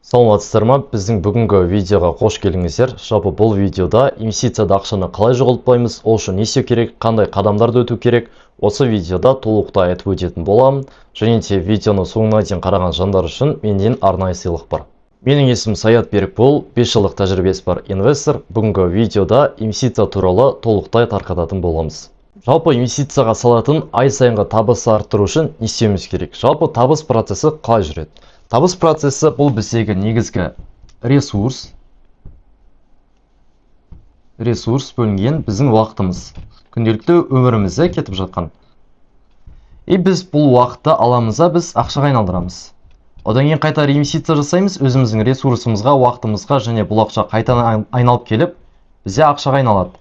Саламатсыздар ма? Біздің бүгінгі видеоға қош келдіңіздер. Жалпы бұл видеода инвестицияда ақшаны қалай жоғалтпаймыз, ол үшін не істеу керек, қандай қадамдарды өту керек, осы видеода толықтай айтып өтетін боламын. Және де видеоны соңына дейін қараған жандар үшін менен арнайы сыйлық бар. Менің есімім Саят Берікбол, 5 жылдық тәжірибесі бар инвестор. Бүгінгі видеода инвестиция туралы толықтай тарқататын боламыз. Жалпы инвестицияға салатын ай сайынғы табысты арттыру үшін не істеуіміз керек? Жалпы табыс процесі қалай жүреді? Табыс процесі бұл біздегі негізгі ресурс бөлінген біздің уақытымыз, күнделікті өмірімізде кетіп жатқан. Біз бұл уақытты аламыз, біз ақшаға айналдырамыз. Одан кейін қайта инвестиция жасаймыз, өзіміздің ресурсымызға, уақытымызға, және бұл ақша қайтадан айналып келіп, бізде ақшаға айналады.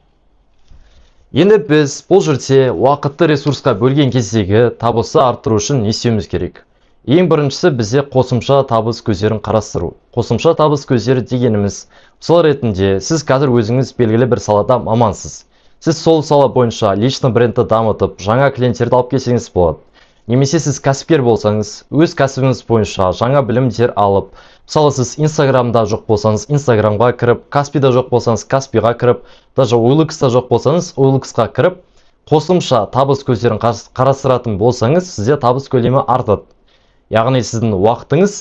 Енді біз бұл жерде уақытты ресурсқа бөлген кездегі табысты арттыру үшін не істеуіміз керек? Ең біріншісі бізде қосымша табыс көздерін қарастыру. Қосымша табыс көздері дегеніміз, мысал ретінде сіз қазір өзіңіз белгілі бір салада мамансыз. Сіз сол сала бойынша личный брендті дамытып, жаңа клиенттерді алып келсеңіз болады. Немесе сіз кәсіпкер болсаңыз, өз кәсібіңіз бойынша жаңа білімдер алып, мысалы сіз Инстаграмда жоқ болсаңыз, Инстаграмға кіріп, Каспида жоқ болсаңыз, Каспиға кіріп, даже OLX-та жоқ болсаңыз, OLX-қа кіріп, қосымша табыс көздерін қарастыратын болсаңыз, сізде табыс көлемі артады. Яғни сіздің уақытыңыз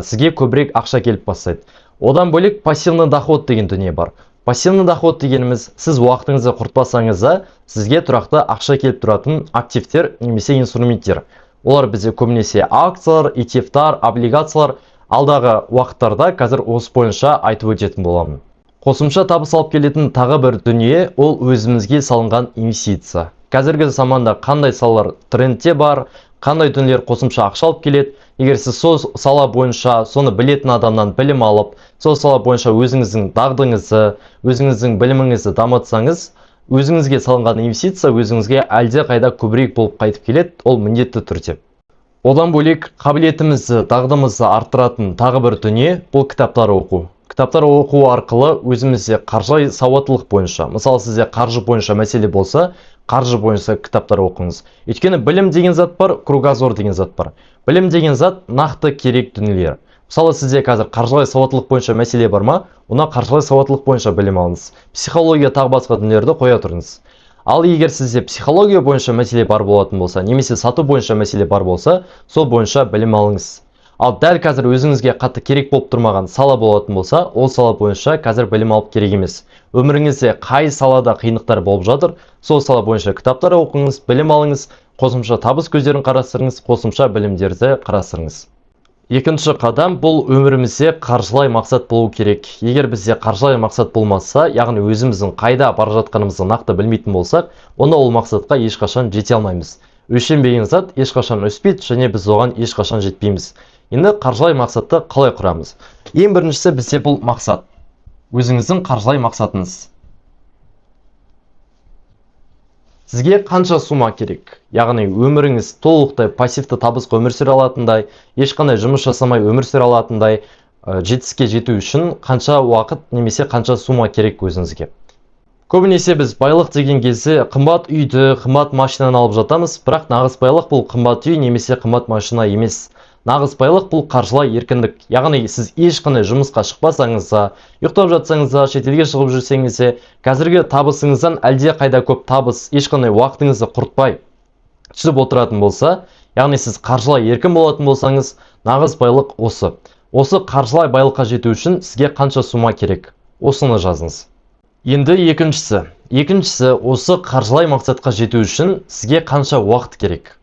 сізге көбірек ақша келіп бастайды. Одан бөлек пассивный доход деген дүние бар. Пассивный доход дегеніміз, сіз уақытыңызды құртпасаңыз, сізге тұрақты ақша келіп тұратын активтер немесе инструменттер. Олар бізде көбінесе акциялар, ETF-тар, облигациялар. Алдағы уақыттарда қазір осы бойынша айтып өтетін боламын. Қосымша табыс алып келетін тағы бір дүние, ол өзімізге салынған инвестиция. Қазіргі заманда қандай салалар трендте бар, қандай дүниелер қосымша ақша алып келеді. Егер сіз сол сала бойынша соны білетін адамнан білім алып, сол сала бойынша өзіңіздің дағдыңызды, өзіңіздің біліміңізді дамытсаңыз, өзіңізге салынған инвестиция өзіңізге әлде қайда көбірек болып қайтып келеді, ол міндетті түрде. Одан бөлек қабілетімізді, дағдымызды арттыратын тағы бір дүние, бұл кітаптар оқу. Кітаптар оқу арқылы өзімізде қаржылай сауаттылық бойынша, мысалы сізде қаржы бойынша мәселе болса, қаржы бойынша кітаптар оқыңыз. Өйткені білім деген зат бар, кругозор деген зат бар. Білім деген зат нақты керек дүниелер. Мысалы сізде қазір қаржылай сауаттылық бойынша мәселе бар ма? Оны қаржылай сауаттылық бойынша білім алыңыз. Психология тағы басқа дүниелерді қоя тұрыңыз. Ал егер сізде психология бойынша мәселе бар болатын болса, немесе сату бойынша мәселе бар болса, сол бойынша білім алыңыз. Ал дәл қазір өзіңізге қатты керек болып тұрмаған сала болатын болса, ол сала бойынша қазір білім алып керек емес. Өміріңізде қай салада қиындықтар болып жатыр, сол сала бойынша кітаптар оқыңыз, білім алыңыз, қосымша табыс көздерін қарастырыңыз, қосымша білімдерді қарастырыңыз. Екінші қадам, бұл өмірімізде қаржылай мақсат болу керек. Егер бізде қаржылай мақсат болмаса, яғни өзіміздің қайда бара жатқанымызды нақты білмейтін болсақ, онда ол мақсатқа ешқашан жете алмаймыз. Өлшенбеген зат ешқашан өспейді, және біз оған ешқашан жетпейміз. Енді қаржылай мақсатты қалай құрамыз? Ең біріншісі бізде бұл мақсат. Өзіңіздің қаржылай мақсатыңыз. Сізге қанша сума керек? Яғни өміріңіз толықтай пассивті табысқа өмір сүре алатындай, ешқандай жұмыс жасамай өмір сүре алатындай жетістікке жету үшін қанша уақыт немесе қанша сума керек өзіңізге? Көбінесе біз байлық деген кезде қымбат үйді, қымбат машинаны алып жатамыз, бірақ нағыз байлық бұл қымбат үй немесе қымбат машина емес. Нағыз байлық бұл қаржылай еркіндік. Яғни сіз ешқандай жұмысқа шықпасаңыз, ұйықтап жатсаңыз, шетелге шығып жүрсеңіз, қазіргі табысыңыздан әлде қайда көп табыс, ешқандай уақытыңызды құртпай түсіп отыратын болса, яғни сіз қаржылай еркін болатын болсаңыз, нағыз байлық осы. Осы қаржылай байлыққа жету үшін сізге қанша сума керек? Осыны жазыңыз. Енді екіншісі осы қаржылай мақсатқа жету үшін сізге қанша уақыт керек?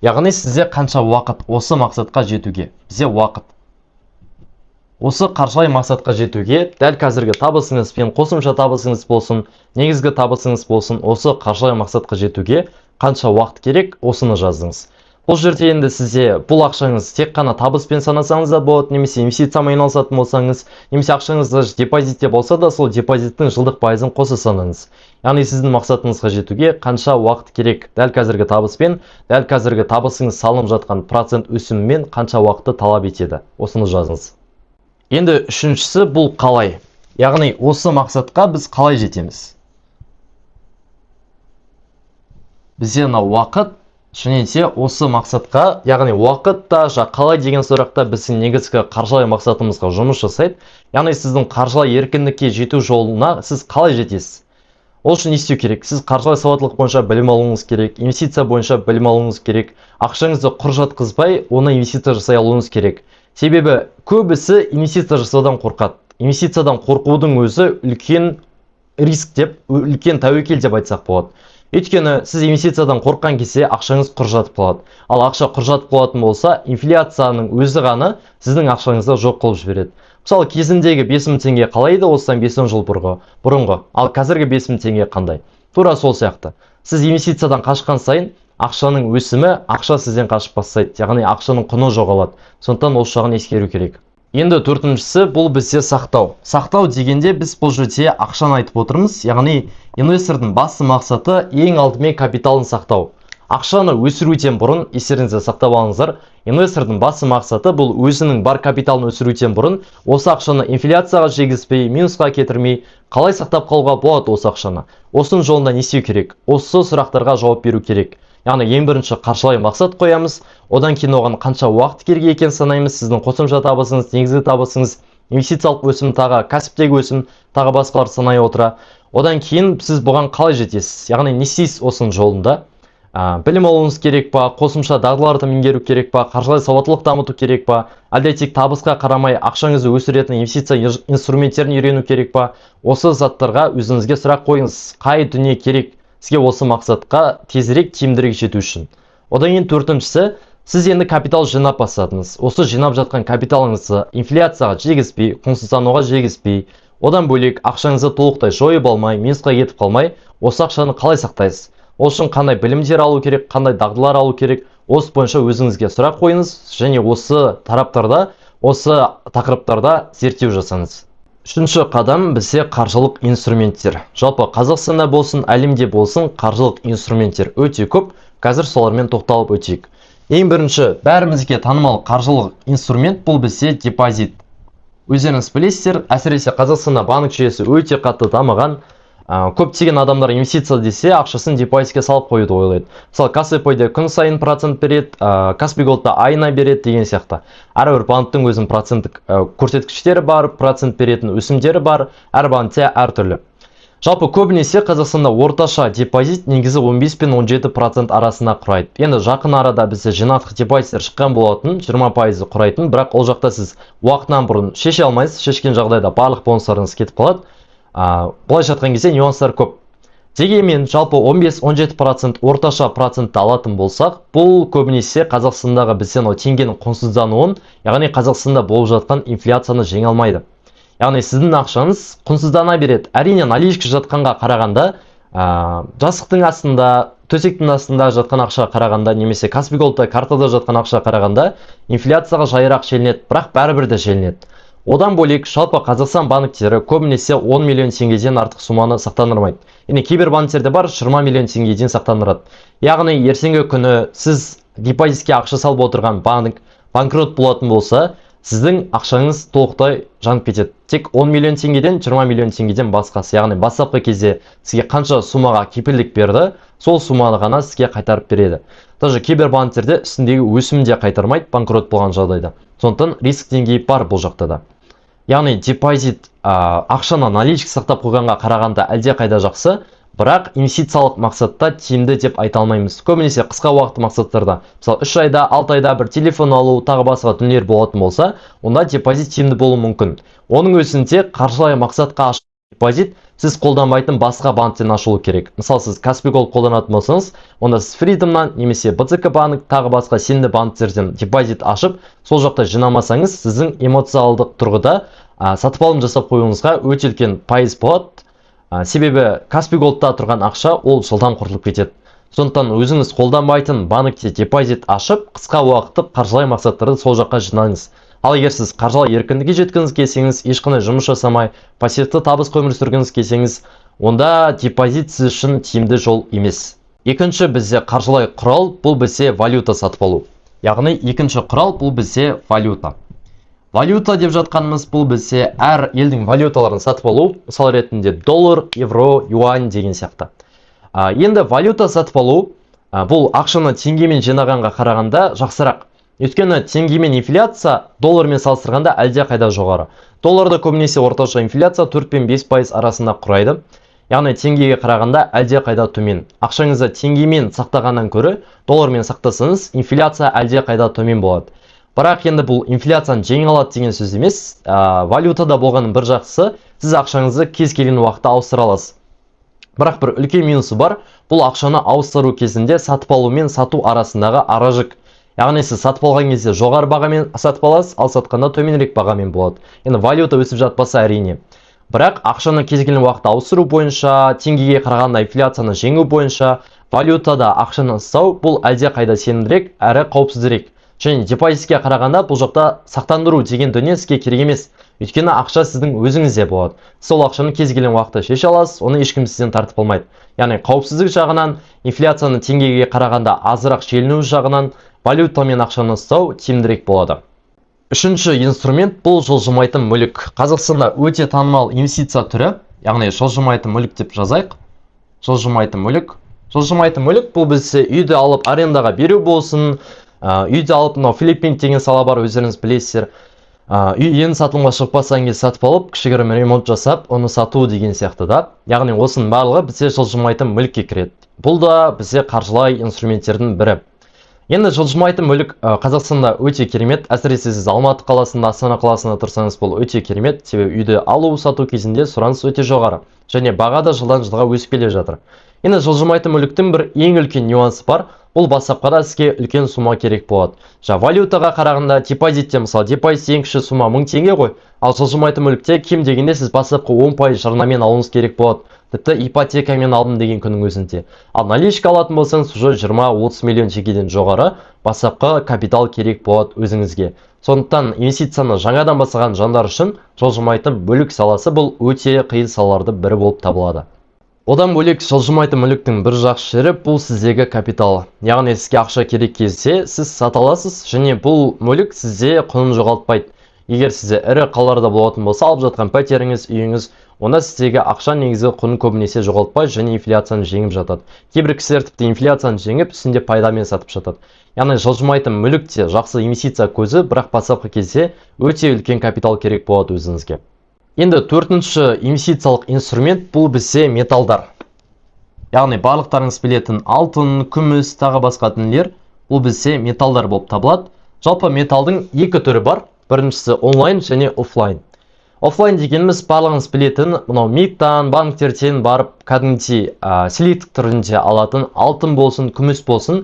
Яғни сізде қанша уақыт осы мақсатқа жетуге? Бізде уақыт. Осы қаржылай мақсатқа жетуге, дәл қазіргі табысыңыз пен қосымша табысыңыз болсын, негізгі табысыңыз болсын, осы қаржылай мақсатқа жетуге қанша уақыт керек? Осыны жаздыңыз. Бұл жерде енді сізде бұл ақшаңыз тек қана табыспен санасаңыз да болады, немесе инвестициямен айналысатын болсаңыз, немесе ақшаңыз депозитте болса да, сол депозиттің жылдық пайызын қоса санаңыз. Яғни сіздің мақсатыңызға жетуге қанша уақыт керек? Дәл қазіргі табыспен, дәл қазіргі табысыңыз салынып жатқан процент өсімімен қанша уақытты талап етеді? Осыны жазыңыз. Енді үшіншісі бұл қалай? Яғни осы мақсатқа біз қалай жетеміз? Бізде уақыт Шыны де осы мақсатқа, яғни уақытта қалай деген сұрақта біздің негізгі қаржылай мақсатымызға жұмыс жасайды. Яғни сіздің қаржылай еркіндікке жету жолына сіз қалай жетесіз? Ол үшін не істеу керек? Сіз қаржылай сауаттылық бойынша білім алуыңыз керек, инвестиция бойынша білім алуыңыз керек, ақшаңызды құр жатқызбай, оны инвестиция жасай алуыңыз керек. Себебі көбісі инвестиция жасаудан қорқады. Инвестициядан қорқудың өзі үлкен риск деп, үлкен тәуекел деп айтсақ болады. Өйткені сіз инвестициядан қорыққан кезде ақшаңыз құр жатып қалады. Ал ақша құр жатып қалатын болса, инфляцияның өзі ғана сіздің ақшаңызды жоқ қылып жібереді. Мысалы, кезіндегі 5000 теңге қалай еді, осыдан 5 жыл бұрынғы, ал қазіргі 5000 теңге қандай? Тура сол сияқты. Сіз инвестициядан қашқан сайын, ақшаның өсімі ақша сізден қашып бастайды, яғни ақшаның құны жоғалады. Сондықтан осы жағын ескеру керек. Енді төртіншісі, бұл бізде сақтау. Сақтау дегенде біз бұл жерде ақшаны айтып отырмыз, яғни инвестордың басты мақсаты ең алдымен капиталын сақтау. Ақшаны өсіруден бұрын, естеріңізде сақтап алыңыздар, инвестордың басты мақсаты бұл өзінің бар капиталын өсіруден бұрын, осы ақшаны инфляцияға жегізбей, минусқа кетірмей, қалай сақтап қалуға болады осы ақшаны? Осының жолында не істеу керек? Осы сұрақтарға жауап беру керек. Яғни ең бірінші қаржылай мақсат қоямыз, одан кейін оған қанша уақыт керек екенін санаймыз, сіздің қосымша табысыңыз, негізгі табысыңыз, инвестициялық өсім, тағы кәсіптегі өсім, тағы басқалар санай отыра. Одан кейін сіз бұған қалай жетесіз? Яғни не істейсіз осының жолында? Білім алуыңыз керек па, қосымша дағдыларды меңгеру керек па, қаржылай сауаттылық дамыту керек па, әлде тек табысқа қарамай ақшаңызды өсіретін инвестиция инструменттерін үйрену керек па? Осы заттарға өзіңізге сұрақ қойыңыз. Қай дүние керек сізге осы мақсатқа тезірек, тиімдірек жету үшін? Одан кейін төртіншісі, сіз енді капитал жинап бастадыңыз. Осы жинап жатқан капиталыңызды инфляцияға жегізбей, құнсыздануға жегізбей, одан бөлек ақшаңызды толықтай жойып алмай, минусқа кетіп қалмай, осы ақшаны қалай сақтайсыз? Ол үшін қандай білімдер алу керек, қандай дағдылар алу керек? Осы бойынша өзіңізге сұрақ қойыңыз және осы тараптарда, осы тақырыптарда зерттеу жасаңыз. Үшінші қадам бізде қаржылық инструменттер. Жалпы Қазақстанда болсын, әлемде болсын, қаржылық инструменттер өте көп. Қазір солармен тоқталып өтейік. Ең бірінші, бәрімізге танымал қаржылық инструмент бұл бізде депозит. Өздеріңіз білесіздер, әсіресе Қазақстанда банк жүйесі өте қатты дамыған. Көптеген адамдар инвестиция десе, ақшасын депозитке салып қоюды ойлайды. Мысалы, Каспийде күн сайын процент береді, Каспий Голдта айына береді деген сияқты. Әрбір банктың өзінің проценттік көрсеткіштері бар, процент беретін өсімдері бар, әр банкте әртүрлі. Жалпы көбінесе Қазақстанда орташа депозит негізі 15 пен 17% арасында құрайды. Енді жақын арада бізде жинақтық депозиттер шыққан болатын, 20% құрайтын, бірақ ол жақта сіз уақытынан бұрын шеше алмайсыз, шешкен жағдайда барлық бонустарыңыз кетіп қалады. Бұлай жатқан кезде нюанстар көп. Дегенмен жалпы 15-17% орташа процентті алатын болсақ, бұл көбінесе Қазақстандағы бізден теңгенің құнсыздануын, яғни Қазақстанда болып жатқан инфляцияны жеңе алмайды. Яғни сіздің ақшаңыз құнсыздана береді. Әрине наличка жатқанға қарағанда, жастықтың астында, төсектің астында жатқан ақша қарағанда, немесе Каспий Голдта картада жатқан ақша қарағанда, инфляцияға жайырақ шешіледі, бірақ бәрібір де шешіледі. Одан бөлек, жалпы Қазақстан банктері көбінесе 10 миллион теңгеден артық суманы сақтандырмайды. Енді кейбір банктерде бар 20 миллион теңгеден сақтандырады. Яғни ертеңгі күні сіз депозитке ақша салып отырған банкрот болатын болса, сіздің ақшаңыз толықтай жанып кетеді. Тек 10 миллион теңгеден 20 миллион теңгеден басқасы. Яғни бастапқы кезде сізге қанша сумаға кепілдік берді, сол суманы ғана сізге қайтарып береді. Даже кейбір банктерде үстіндегі өсімін де қайтармайды банкрот болған жағдайда. Сондықтан риск деңгейі бар бұл жақта да. Яғни депозит ақшаны наличка сақтап қойғанға қарағанда әлде қайда жақсы, бірақ инвестициялық мақсатта тиімді деп айта алмаймыз. Көбінесе қысқа уақытты мақсаттарда, мысалы 3 айда, 6 айда бір телефон алу, тағы басқа дүниелер болатын болса, онда депозит тиімді болуы мүмкін. Оның өзінде қаржылай мақсатқа ашылған депозит сіз қолданбайтын басқа банктен ашылу керек. Мысалы, сіз Каспий Голд қолданатын болсаңыз, онда сіз Freedomнан немесе БЦК банк, тағы басқа сенімді банктерден депозит ашып, сол жақта жинамасаңыз, сіздің эмоциалдық тұрғыда сатып алым жасап қоюыңызға өте үлкен пайыз болады. Себебі Каспий Голдта тұрған ақша ол жылдам құртылып кетеді. Сондықтан өзіңіз қолданбайтын банкте депозит ашып, қысқа уақытты қаржылай мақсаттарды сол жаққа жинаңыз. Ал егер сіз қаржылай еркіндікке жеткіңіз келсеңіз, ешқандай жұмыс жасамай, пассивті табыс өмір сүргіңіз келсеңіз, онда депозит сіз үшін тиімді жол емес. Екінші бізде қаржылай құрал, бұл бізде валюта сатып алу. Яғни екінші құрал бұл бізде валюта. Валюта деп жатқанымыз бұл бізде әр елдің валюталарын сатып алу, мысал ретінде доллар, евро, юань деген сияқты. Енді валюта сатып алу Бұл ақшаны теңгемен жинағанға қарағанда жақсырақ. Өйткені теңгемен инфляция доллармен салыстырғанда әлде қайда жоғары. Долларда көбінесе орташа инфляция 4 пен 5% арасында құрайды. Яғни теңгеге қарағанда әлде қайда төмен. Ақшаңызды теңгемен сақтағаннан көрі доллармен сақтасаңыз, инфляция әлде қайда төмен болады. Бірақ енді бұл инфляцияны жеңе алады деген сөз емес. Валютада болғанның бір жақсысы, сіз ақшаңызды кез келген уақытта ауыстыра аласыз. Бірақ бір үлкен минусы бар, бұл ақшаны ауыстыру кезінде сатып алу мен сату арасындағы аражік. Яғни сіз сатып алған кезде жоғары бағамен сатып аласыз, ал сатқанда төменірек бағамен болады. Енді валюта өсіп жатпаса әрине. Бірақ ақшаны кез келген уақытта ауыстыру бойынша, теңгеге қарағанда инфляцияны жеңу бойынша, валютада ақшаны ұстау бұл әлде қайда сенімдірек әрі қауіпсіздірек. Және депозитке қарағанда бұл жақта сақтандыру деген дүние сізге керек емес. Өйткені ақша сіздің өзіңізде болады. Сол ақшаны кез келген уақытта шеше аласыз, оны ешкім сізден тартып алмайды. Яғни қауіпсіздік жағынан, инфляцияны теңгеге қарағанда азырақ шегіну жағынан валютамен ақшаны ұстау тиімдірек болады. Үшінші инструмент бұл жылжымайтын мүлік. Қазақстанда өте танымал инвестиция түрі, яғни жылжымайтын мүлік деп жазайық. Жылжымайтын мүлік. Жылжымайтын мүлік бұл бізде үйді алып арендаға беру болсын, үйді алып, Филиппин деген сала бар, өздеріңіз білесіздер. Үй енді сатылымға шықпасаң кезде сатып алып, кішігірім ремонт жасап, оны сату деген сияқты да. Яғни осының барлығы бізде жылжымайтын мүлікке кіреді. Бұл да бізде қаржылай инструменттердің бірі. Енді жылжымайтын мүлік Қазақстанда өте керемет. Әсіресе сіз Алматы қаласында, Астана қаласында тұрсаңыз, бұл өте керемет. Себебі үйді алу сату кезінде сұраныс өте жоғары және баға да жылдан жылға өсіп келе жатыр. Енді жылжымайтын мүліктің бір ең үлкен нюансы бар. Бұл бастапқыда сізге үлкен сума керек болады. Валютаға қарағанда депозитте, мысалы, депозит ең кіші сума 1000 теңге ғой. Ал жылжымайтын мүлікте кем дегенде сіз бастапқы 10% жарнамен алуыңыз керек болады. Тіпті ипотекамен алдым деген күннің өзінде. Ал наличка алатын болсаңыз, уже 20-30 миллион теңгеден жоғары бастапқы капитал керек болады өзіңізге. Сондықтан инвестицияны жаңадан бастаған жандар үшін жылжымайтын мүлік саласы бұл өте қиын салалардың бірі болып табылады. Одан бөлек жылжымайтын мүліктің бір жақсы жері бұл сіздегі капитал. Яғни сізге ақша керек кезде сіз сата аласыз және бұл мүлік сізде құнын жоғалтпайды. Егер сізде ірі қалаларда болатын болса, алып жатқан пәтеріңіз, үйіңіз, онда сіздегі ақша негізгі құнын көбінесе жоғалтпайды және инфляцияны жеңіп жатады. Кейбір кісілер тіпті инфляцияны жеңіп, үстінде пайдамен сатып жатады. Яғни жылжымайтын мүлік те жақсы инвестиция көзі, бірақ бастапқы кезде өте үлкен капитал керек болады өзіңізге. Енді төртінші инвестициялық инструмент бұл бізде металдар. Яғни барлықтарыңыз білетін алтын, күміс, тағы басқа дүниелер бұл бізде металдар болып табылады. Жалпы металдың екі түрі бар. Біріншісі онлайн және офлайн. Офлайн дегеніміз барлығыңыз білетін, мынау миттан, банктерден барып кәдімгідей слиттік түрінде алатын алтын болсын, күміс болсын,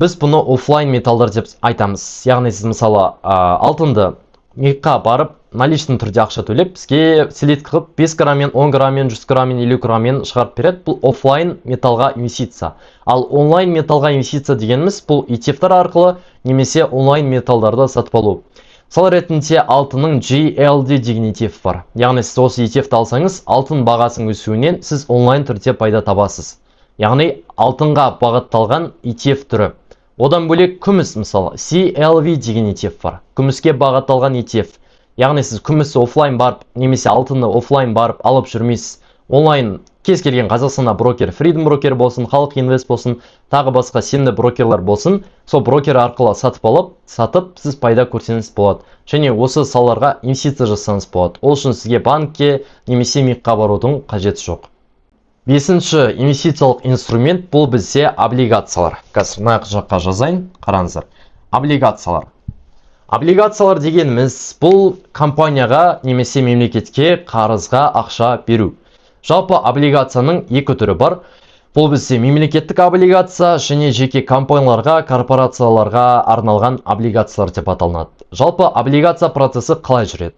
біз бұны офлайн металдар деп айтамыз. Яғни сіз мысалы алтынды миққа барып, наличный түрде ақша төлеп, бізге слитт қылып 5 граммен, 10 граммен, 100 граммен, 50 граммен шығарып береді. Бұл офлайн металға инвестиция. Ал онлайн металға инвестиция дегеніміз бұл ETF-тар арқылы немесе онлайн металдарды сатып алу. Сол ретінде алтынның GLD деген ETF бар. Яғни сіз осы ETF-ті алсаңыз, алтын бағасының өсуінен сіз онлайн түрде пайда табасыз. Яғни алтынға бағытталған ETF түрі. Одан бөлек күміс, мысалы, CLV деген ETF бар. Күміске бағытталған ETF. Яғни сіз күмісі офлайн барып, немесе алтынны офлайн барып алып жүрмейсіз. Онлайн кез келген Қазақстанда брокер, Freedom брокер болсын, Халық Инвест болсын, тағы басқа сенімді брокерлар болсын, сол брокер арқылы сатып, сіз пайда көрсеңіз болады. Және осы салаларға инвестиция жасаңыз болады. Ол үшін сізге банкке немесе миққа барудың қажеті жоқ. Бесінші инвестициялық инструмент бұл бізде облигациялар. Қазір мына жаққа жазайын, қараңыздар. Облигациялар. Облигациялар дегеніміз бұл компанияға немесе мемлекетке қарызға ақша беру. Жалпы облигацияның екі түрі бар. Бұл бізде мемлекеттік облигация және жеке компанияларға, корпорацияларға арналған облигациялар деп аталынады. Жалпы облигация процесі қалай жүреді?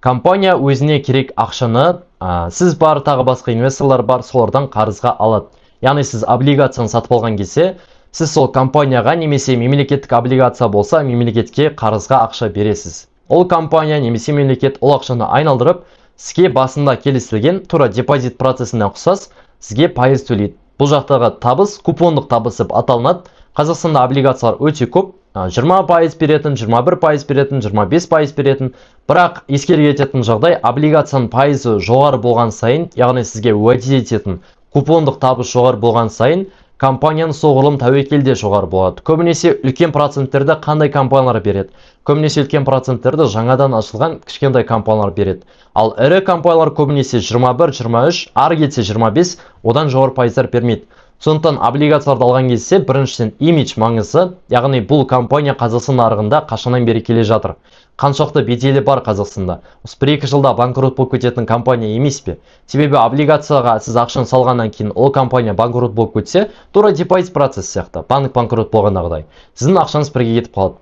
Компания өзіне керек ақшаны, сіз бар, тағы басқа инвесторлар бар, солардан қарызға алады. Яғни сіз облигацияны сатып алған кезде, сіз сол компанияға немесе мемлекеттік облигация болса, мемлекетке қарызға ақша бересіз. Ол компания немесе мемлекет ол ақшаны айналдырып, сізге басында келісілген тура депозит процесіне ұқсас, сізге пайыз төлейді. Бұл жақтағы табыс купондық табыс деп аталынады. Қазақстанда облигациялар өте көп, 20% беретін, 21% беретін, 25% беретін. Бірақ ескере кететін жағдай, облигацияның пайызы жоғары болған сайын, яғни сізге уәде ететін купондық табыс жоғары болған сайын, компанияның соғұрлым тәуекелде жоғары болады. Көбінесе үлкен проценттерді қандай компаниялар береді? Көбінесе үлкен проценттерді жаңадан ашылған кішкентай компаниялар береді. Ал ірі компаниялар көбінесе 21, 23, ары кетсе 25, одан жоғары пайыздар бермейді. Сондықтан облигацияларды алған кезде біріншіден имидж маңызы, яғни бұл компания Қазақстан нарығында қашаннан бері келе жатыр. Қаншақты беделі бар Қазақстанда. Осы 1-2 жылда банкрот болып кететін компания емес пе? Себебі облигацияға сіз ақшаны салғаннан кейін ол компания банкрот болып кетсе, тура депозит процесс сияқты, банк банкрот болғандағыдай. Сіздің ақшаңыз бірге кетіп қалады.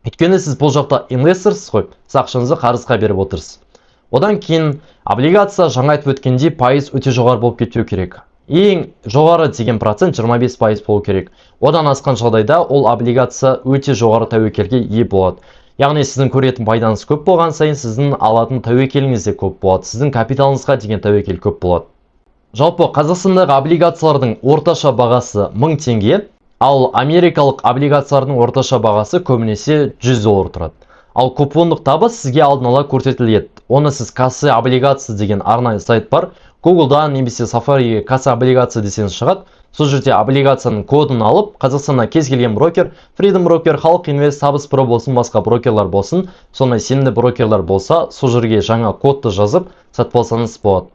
Өйткені сіз бұл жақта инвесторсыз ғой, сіз ақшаңызды қарызға беріп отырсыз. Одан кейін облигация жаңа айтып өткендей пайыз өте жоғары болып кетуі керек. Ең жоғары деген процент 25% болу керек. Одан асқан жағдайда ол облигация өте жоғары тәуекелге ие болады. Яғни сіздің көретін пайдаңыз көп болған сайын сіздің алатын тәуекеліңіз де көп болады. Сіздің капиталыңызға деген тәуекел көп болады. Жалпы Қазақстандағы облигациялардың орташа бағасы 1000 теңге, ал америкалық облигациялардың орташа бағасы көбінесе $100 тұрады. Ал купондық табыс сізге алдын ала көрсетіледі. Оны сіз касса облигация деген арнайы сайт бар. Google'дан немесе Safari'ге касса облигация десеңіз шығады. Сол жерде облигацияның кодын алып, Қазақстанда кез келген брокер, Freedom Broker, Халық Инвест, Табыс Про болсын, басқа брокерлар болсын, сондай сенімді брокерлар болса, сол жерге жаңа кодты жазып сатып алсаңыз болады.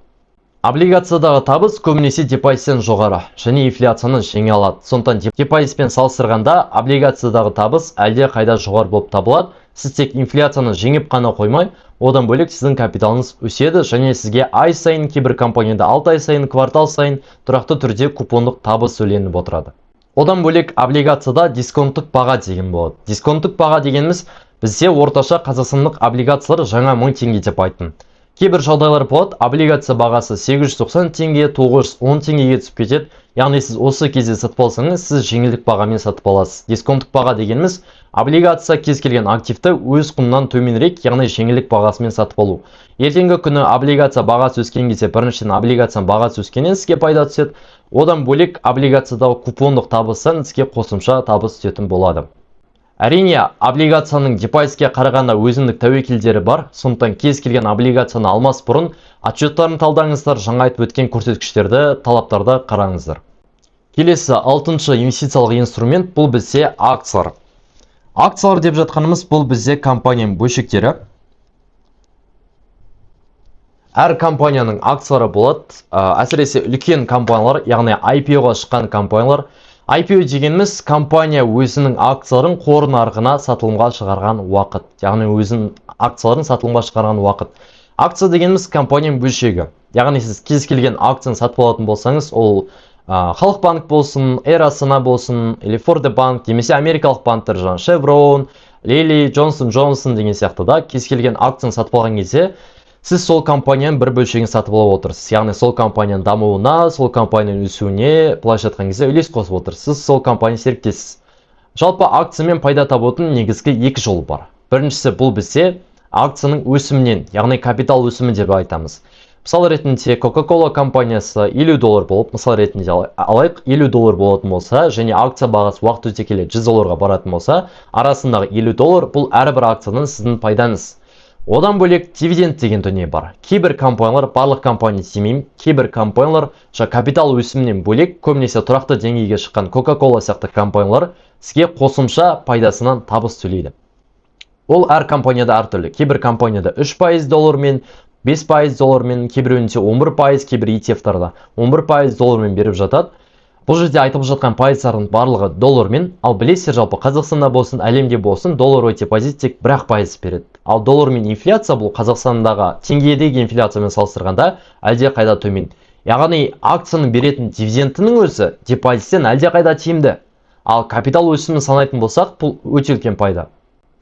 Облигациядағы табыс көбінесе депозиттен жоғары және инфляцияны жеңе алады. Сондықтан депозитпен салыстырғанда облигациядағы табыс әлде қайда жоғары болып табылады. Сіз тек инфляцияны жеңіп қана қоймай, одан бөлек сіздің капиталыңыз өседі және сізге ай сайын, кейбір компанияда 6 ай сайын, квартал сайын тұрақты түрде купондық табыс төленіп отырады. Одан бөлек облигацияда дисконттық баға деген болады. Дисконттық баға дегеніміз бізде орташа қазақстандық облигациялар жаңа 1000 теңге деп айттым. Кейбір жағдайлар болады, облигация бағасы 890 теңге, 910 теңгеге түсіп кетеді. Яғни сіз осы кезде сатып алсаңыз, сіз жеңілдік бағамен сатып аласыз. Дисконттық баға дегеніміз облигация кез келген активті өз құнынан төменірек, яғни жеңілдік бағасымен сатып алу. Ертеңгі күні облигация бағасы өскен кезде біріншіден облигацияның бағасы өскеннен сізге пайда түседі. Одан бөлек облигациядағы купондық табыстан сізге қосымша табыс түсетін болады. Әрине, облигацияның депозитке қарағанда өзіндік тәуекелдері бар. Сондықтан кез келген облигацияны алмас бұрын отчеттарын талдаңыздар, жаңа айтып өткен көрсеткіштерді, талаптарды қараңыздар. Келесі 6-шы инвестициялық инструмент бұл бізде акциялар. Акциялар деп жатқанымыз бұл бізде компанияның бөлшектері. Әр компанияның акциялары болады. Әсіресе үлкен компаниялар, яғни IPO-ға шыққан компаниялар. IPO дегеніміз компания өзінің акцияларын қор нарығына сатылымға шығарған уақыт. Яғни өзінің акцияларын сатылымға шығарған уақыт. Акция дегеніміз компанияның бөлшегі. Яғни сіз кез келген акцияны сатып алатын болсаңыз, ол Халық банк болсын, Эйр Астана болсын, или Форде банк, немесе америкалық банктар, жаңағы Chevron, Lilly, Johnson & Johnson деген сияқты да, кез келген акцияны сатып алған кезде сіз сол компанияның бір бөлшегін сатып алып отырсыз. Яғни сол компанияның дамуына, сол компанияның өсуіне былайша айтқан кезде үлес қосып отырсыз. Сіз сол компания серіктесісіз. Жалпы акциямен пайда табудың негізгі екі жолы бар. Біріншісі бұл бізде акцияның өсімінен, яғни капитал өсімі деп айтамыз. Мысал ретінде Coca-Cola компаниясы $50 болып, мысал ретінде алайық, $50 болатын болса, және акция бағасы уақыт өте келе $100 баратын болса, арасындағы $50 бұл әрбір акцияның сіздің пайдаңыз. Одан бөлек дивиденд деген дүние бар. Кейбір компаниялар, барлық компания демеймін, кейбір компаниялар капитал өсімінен бөлек, көбінесе тұрақты деңгейге шыққан Coca-Cola сияқты компаниялар сізге қосымша пайдасынан табыс төлейді. Ол әр компанияда әртүрлі. Кейбір компанияда 3% доллармен, 5% доллармен, кейбіреуінде 11%, кейбір ETF-тарда 11% доллармен беріп жатады. Бұл жерде айтып жатқан пайыздардың барлығы доллармен, ал білесіздер жалпы Қазақстанда болсын, әлемде болсын, доллар депозит тек 1% береді. Ал доллармен инфляция бұл Қазақстандағы теңгедегі инфляциямен салыстырғанда әлде қайда төмен. Яғни акцияның беретін дивидендінің өзі депозиттен әлде қайда тиімді. Ал капитал өсімін санайтын болсақ, бұл өте үлкен пайда.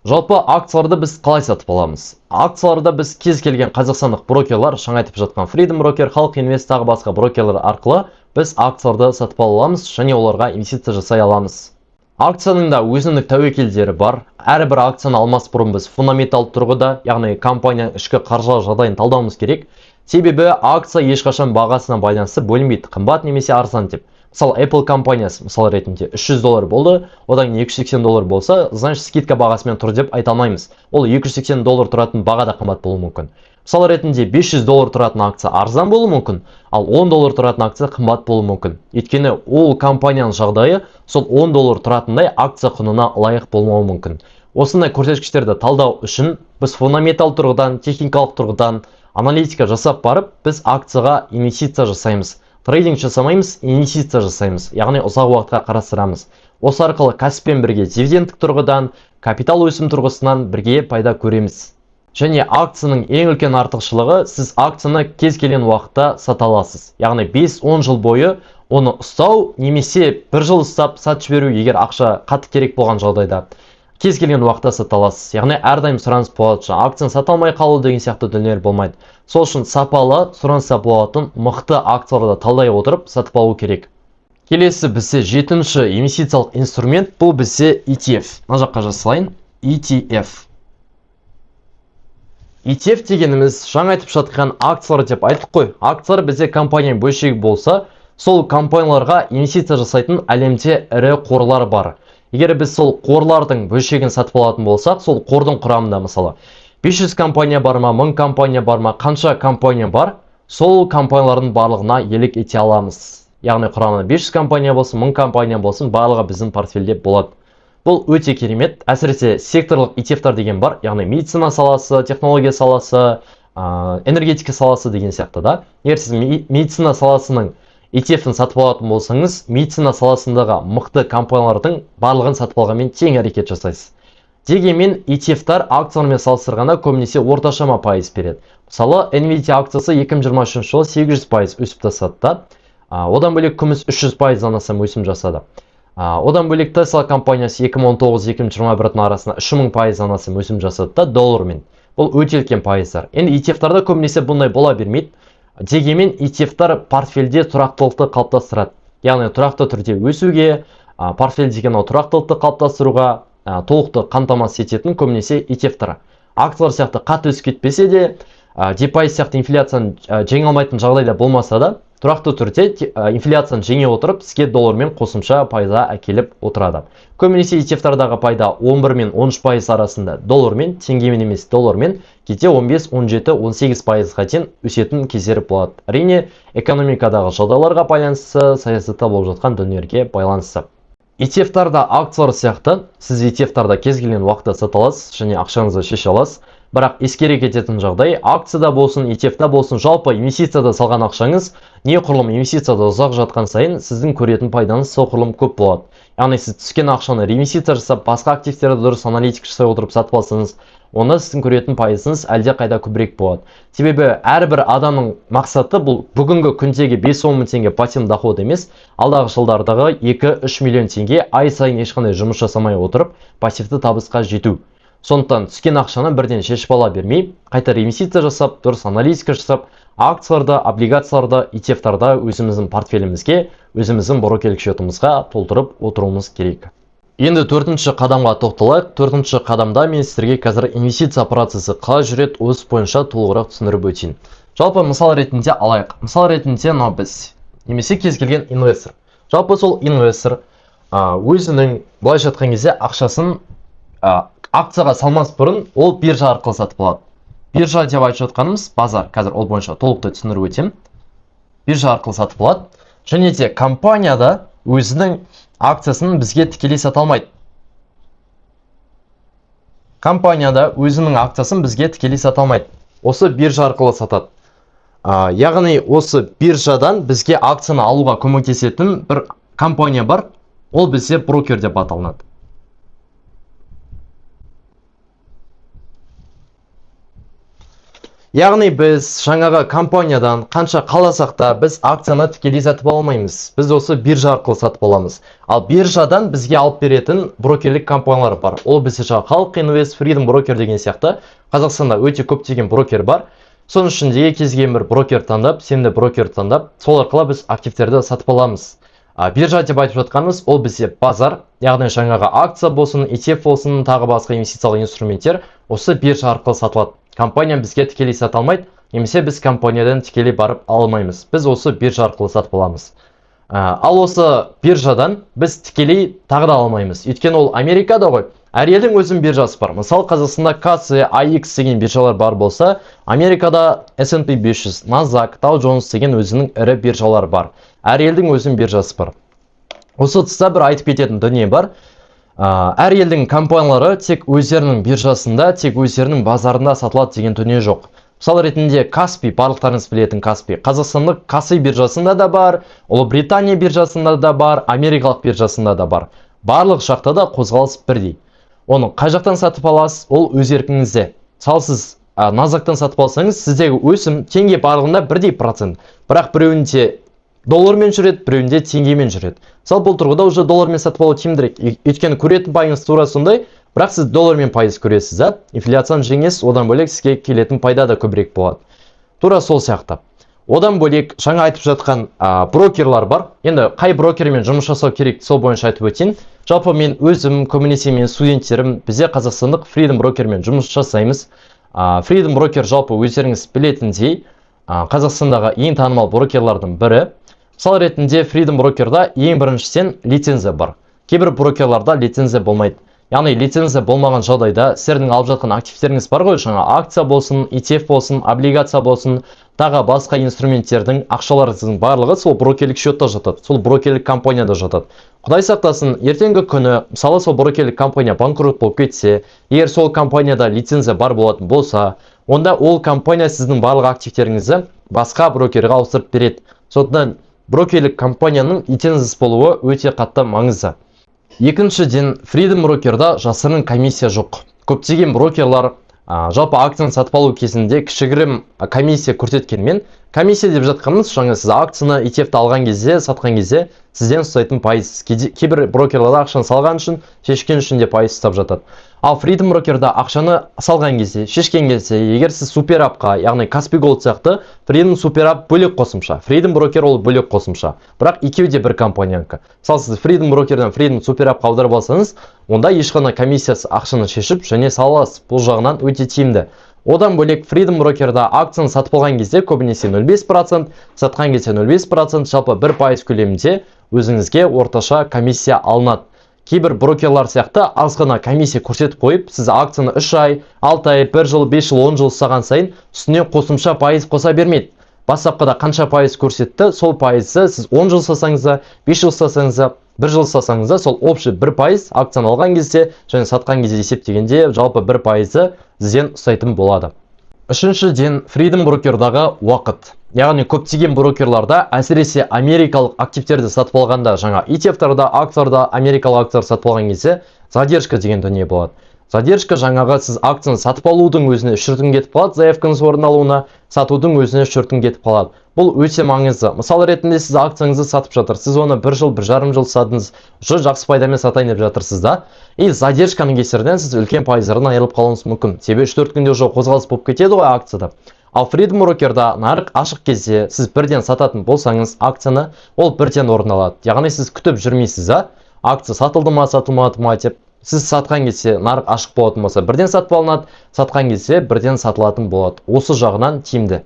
Жалпы акцияларды біз қалай сатып аламыз? Акцияларды біз кез келген қазақстандық брокерлар, жаңа айтып жатқан Freedom Broker, Халық Инвест тағы басқа брокерлар арқылы біз акцияларды сатып ала аламыз және оларға инвестиция жасай аламыз. Акцияның да өзіндік тәуекелдері бар. Әрбір акцияны алмас бұрын біз фундаменталды тұрғыда, яғни компанияның ішкі қаржылық жағдайын талдауымыз керек. Себебі акция ешқашан бағасына байланысты бөлінбейді, қымбат немесе арзан деп. Мысалы, Apple компаниясы мысал ретінде $300 болды, одан $280 болса, значит скидка бағасымен тұр деп айта алмаймыз. Ол $280 тұратын баға да қымбат болуы мүмкін. Мысал ретінде 500 доллар тұратын акция арзан болуы мүмкін, ал 10 доллар тұратын акция қымбат болуы мүмкін. Өйткені ол компанияның жағдайы сол 10 доллар тұратындай акция құнына лайық болмауы мүмкін. Осындай көрсеткіштерді талдау үшін біз фундаментал тұрғыдан, техникалық тұрғыдан аналитика жасап барып, біз акцияға инвестиция жасаймыз. Трейдинг жасамаймыз, инвестиция жасаймыз, яғни ұзақ уақытқа қарастырамыз. Осы арқылы кәсіппен бірге дивидендтік тұрғыдан, капитал өсім тұрғысынан бірге пайда көреміз. Және акцияның ең үлкен артықшылығы, сіз акцияны кез келген уақытта сата аласыз. Яғни 5-10 жыл бойы оны ұстау немесе 1 жыл ұстап сатып жіберу, егер ақша қатты керек болған жағдайда кез келген уақытта сата аласыз. Яғни әрдайым сұраныс болады. Акцияны сата алмай қалу деген сияқты дүниелер болмайды. Сол үшін сапалы, сұранысқа болатын мықты акцияларды талдай отырып сатып алу керек. Келесі бізде 7-ші инвестициялық инструмент, бұл бізде ETF. Мына жаққа жасалайын. ETF. ETF дегеніміз жаңа айтып жатқан акциялар деп айттық қой. Акциялар бізде компания бөлшегі болса, сол компанияларға инвестиция жасайтын әлемде ірі қорлар бар. Егер біз сол қорлардың бөлшегін сатып алатын болсақ, сол қордың құрамында мысалы 500 компания бар ма, 1000 компания бар ма, қанша компания бар, сол компаниялардың барлығына иелік ете аламыз. Яғни құрамында 500 компания болсын, 1000 компания болсын, барлығы біздің портфельде болады. Бұл өте керемет. Әсіресе секторлық ETF-тар деген бар, яғни медицина саласы, технология саласы, энергетика саласы деген сияқты да. Егер сіз медицина саласының ETF-ін сатып алатын болсаңыз, медицина саласындағы мықты компаниялардың барлығын сатып алғанмен тең әрекет жасайсыз. Дегенмен ETF-тар акциялармен салыстырғанда көбінесе орташама пайыз береді. Мысалы, Nvidia акциясы 2023 жылы 800% өсіп тастады. Одан бөлек күміс 300%-дан астам өсім жасады. Одан бөлек Tesla компаниясы 2019-2021 арасында 3000%-дан астам өсім жасады доллармен. Бұл өте үлкен пайыздар. Енді ETF-тарда көбінесе бұндай бола бермейді. Дегенмен ETF-тар портфельде тұрақтылықты қалыптастырады. Яғни тұрақты түрде өсуге, портфель деген тұрақтылықты қалыптастыруға толықты қамтамасыз ететін көбінесе ETF-тар. Акциялар сияқты қатты өсіп кетпесе де, депозит сияқты инфляцияны жеңе алмайтын жағдайда болмаса да, тұрақты түрде инфляцияны жеңе отырып, сізге доллармен қосымша пайда әкеліп отырады. Көбінесе ETF-тардағы пайда 11 мен 13% арасында доллармен, теңгемен емес доллармен, кейде 15, 17, 18%-ға дейін өсетін кездері болады. Әрине, экономикадағы жағдайларға байланысты, саясатта болып жатқан дүниелерге байланысты. ETF-тарда акциялар сияқты, сіз ETF-тарда кез келген уақытта сата аласыз және ақшаңызды шеше аласыз. Бірақ ескере кететін жағдай, акцияда болсын, ETF-та болсын, жалпы инвестицияда салған ақшаңыз, неғұрлым инвестицияда ұзақ жатқан сайын, сіздің көретін пайдаңыз соғұрлым көп болады. Яғни сіз түскен ақшаны реинвестиция жасап, басқа активтерді дұрыс аналитика жасай отырып сатып алсаңыз, онда сіздің көретін пайызыңыз әлде қайда көбірек болады. Себебі әрбір адамның мақсаты бұл бүгінгі күндегі 5-10 мың теңге пассивті доход емес, алдағы жылдардағы 2-3 миллион теңге ай сайын ешқандай жұмыс жасамай отырып, пассивті табысқа жету. Сондықтан түскен ақшаны бірден шешіп ала бермей, қайта реинвестиция жасап, дұрыс аналитика жасап, акцияларды, облигацияларды, ETF-тарда өзіміздің портфелімізге, өзіміздің брокерлік шотымызға толтырып отыруымыз керек. Енді 4-ші қадамға тоқталайық. 4-ші қадамда мен сіздерге қазір инвестиция процесі қалай жүреді, осы бойынша толығырақ түсіндіріп өтейін. Жалпы мысал ретінде алайық. Мысал ретінде біз немесе кез келген инвестор. Жалпы сол инвестор өзінің былайша айтқан кезде ақшасын акцияға салмас бұрын ол биржа арқылы сатып алады. Биржа деп айтып жатқанымыз базар. Қазір ол бойынша толықты түсіндіріп өтем. Биржа арқылы сатып алады. Және де компанияда өзінің акциясын бізге тікелей сата алмайды. Компанияда өзінің акциясын бізге тікелей сата алмайды. Осы биржа арқылы сатады. Яғни осы биржадан бізге акцияны алуға көмектесетін бір компания бар. Ол бізде брокер деп аталынады. Яғни біз жаңағы компаниядан қанша қаласақ та біз акцияны тікелей сатып алмаймыз. Біз осы биржа арқылы сатып аламыз. Ал биржадан бізге алып беретін брокерлік компаниялар бар. Ол бізде Халық Инвест, Freedom Broker деген сияқты Қазақстанда өте көптеген брокер бар. Соның ішінде кез келген бір брокер таңдап, сенімді брокер таңдап, сол арқылы біз активтерді сатып аламыз. Биржа деп айтып жатқанымыз ол бізде базар, яғни жаңағы акция болсын, ETF болсын, тағы басқа инвестициялық инструменттер осы биржа арқылы сатылады. Компания бізге тікелей сата алмайды, немесе біз компаниядан тікелей барып алмаймыз. Біз осы биржа арқылы сатып аламыз. Ал осы биржадан біз тікелей тағы да алмаймыз. Өйткені ол Америкада ғой. Әр елдің өзінің биржасы бар. Мысалы, Қазақстанда KASE, AX деген биржалар бар болса, Америкада S&P 500, NASDAQ, Dow Jones деген өзінің ірі биржалар бар. Әр елдің өзінің биржасы бар. Осы тұста бір айтып кететін дүние бар. Әр елдің компаниялары тек өздерінің биржасында, тек өздерінің базарында сатылады деген дүние жоқ. Мысалы ретінде Каспи, барлықтарыңыз білетін Каспи. Қазақстандық KASE биржасында да бар, Ұлыбритания биржасында да бар, Америкалық биржасында да бар. Барлық жақта да қозғалыс бірдей. Оны қай жақтан сатып аласыз, ол өз еркіңізде. Мысалы, сіз NASDAQ-тан сатып алсаңыз, сіздегі өсім теңге барлығында бірдей процент. Бірақ біреуінде доллармен жүреді, біреуінде теңгемен жүреді. Мысалы, бұл тұрғыда уже доллармен сатып алу тиімдірек. Өйткені көретін пайыңыз тура сондай, бірақ сіз доллармен пайыз көресіз, инфляцияны жеңесіз, одан бөлек сізге келетін пайда да көбірек болады. Тура сол сияқты. Одан бөлек жаңа айтып жатқан брокерлар бар. Енді қай брокермен жұмыс жасау керек, сол бойынша айтып өтейін. Жалпы мен өзім, көбінесе мен студенттерім, бізде қазақстандық Freedom брокермен жұмыс жасаймыз. Freedom брокер жалпы өздеріңіз білетіндей, Қазақстандағы ең танымал брокерлардың бірі. Мысалы ретінде Freedom брокерда ең біріншіден лицензия бар. Кейбір брокерларда лицензия болмайды. Яғни лицензия болмаған жағдайда сіздердің алып жатқан активтеріңіз бар ғой, жаңа акция болсын, ETF болсын, облигация болсын, тағы басқа инструменттердің ақшаларыңыздың барлығы сол брокерлік счетта жатады, сол брокерлік компанияда жатады. Құдай сақтасын, ертеңгі күні, мысалы, сол брокерлік компания банкрот болып кетсе, егер сол компанияда лицензия бар болатын болса, онда ол компания сіздің барлық активтеріңізді басқа брокерге ауыстырып береді. Сондықтан брокерлік компанияның лицензиясы болуы өте қатты маңызды. Екіншіден, Freedom брокерда жасырын комиссия жоқ. Көптеген брокерлар жалпы акцияны сатып алу кезінде кішігірім комиссия көрсеткенмен, комиссия деп жатқанымыз, жаңа сіз акцияны ETF-ті алған кезде, сатқан кезде сізден ұстайтын пайыз. Кейбір брокерларда ақшаны салған үшін, шешкен үшін де пайыз ұстап жатады. Ал Freedom брокерда ақшаны салған кезде, шешкен кезде, егер сіз суперапқа, яғни Каспи Голд сияқты, Freedom суперап бөлек қосымша, Freedom брокер ол бөлек қосымша. Бірақ екеуі де бір компаниянікі. Мысалы, сіз Freedom брокерден Freedom суперапқа аударып алсаңыз, онда ешқандай комиссиясы ақшаны шешіп және сала аласыз. Бұл жағынан өте тиімді. Одан бөлек Freedom брокерда акцияны сатып алған кезде көбінесе 0,5%, сатқан кезде 0,5%, жалпы 1% көлемінде өзіңізге орташа комиссия алынады. Кейбір брокерлар сияқты аз ғана комиссия көрсетіп қойып, сіз акцияны 3 ай, 6 ай, 1 жыл, 5 жыл, 10 жыл ұстаған сайын үстіне қосымша пайыз қоса бермейді. Бастапқыда қанша пайыз көрсетті, сол пайызды сіз 10 жыл ұстасаңыз да, 5 жыл ұстасаңыз да, 1 жыл ұстасаңыз да, сол общий 1% акцияны алған кезде және сатқан кезде есептегенде жалпы 1%-ды сізден ұстайтын болады. Үшіншіден, Freedom брокердағы уақыт. Яғни көптеген брокерларда, әсіресе америкалық активтерді сатып алғанда, жаңа ETF-тарда, акцияларда, америкалық акциялар сатып алған кезде задержка деген дүние болады. Задержка жаңағы сіз акцияны сатып алудың өзіне 3 күн кетіп қалады, заявкаңыз орындалуына, сатудың өзіне 4 күн кетіп қалады. Бұл өте маңызды. Мысалы ретінде сіз акцияңызды сатып жатырсыз, сіз оны 1 жыл, 1,5 жыл сатыңыз, уже жақсы пайдамен сатайын деп жатырсыз да. И задержканың кесірінен сіз үлкен пайыздардан айырылып қалуыңыз мүмкін. Себебі 3-4 күнде уже қозғалыс болып кетеді ғой акцияда. Ал Freedom брокерда нарық ашық кезде сіз бірден сататын болсаңыз акцияны, ол бірден орындалады. Яғни сіз күтіп жүрмейсіз, акция сатылды ма, сатылмады ма деп. Сіз сатқан кезде нарық ашық болатын болса, бірден сатып алынады, сатқан кезде бірден сатылатын болады. Осы жағынан тиімді.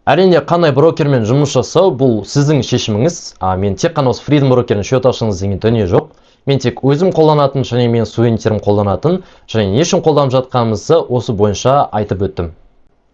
Әрине, қандай брокермен жұмыс жасау, бұл сіздің шешіміңіз. Мен тек қана осы Freedom брокерін счет ашыңыз деген дүние жоқ. Мен тек өзім қолданатын, және мен студенттерім қолданатын, және не үшін қолданып жатқанымызды осы бойынша айтып өттім.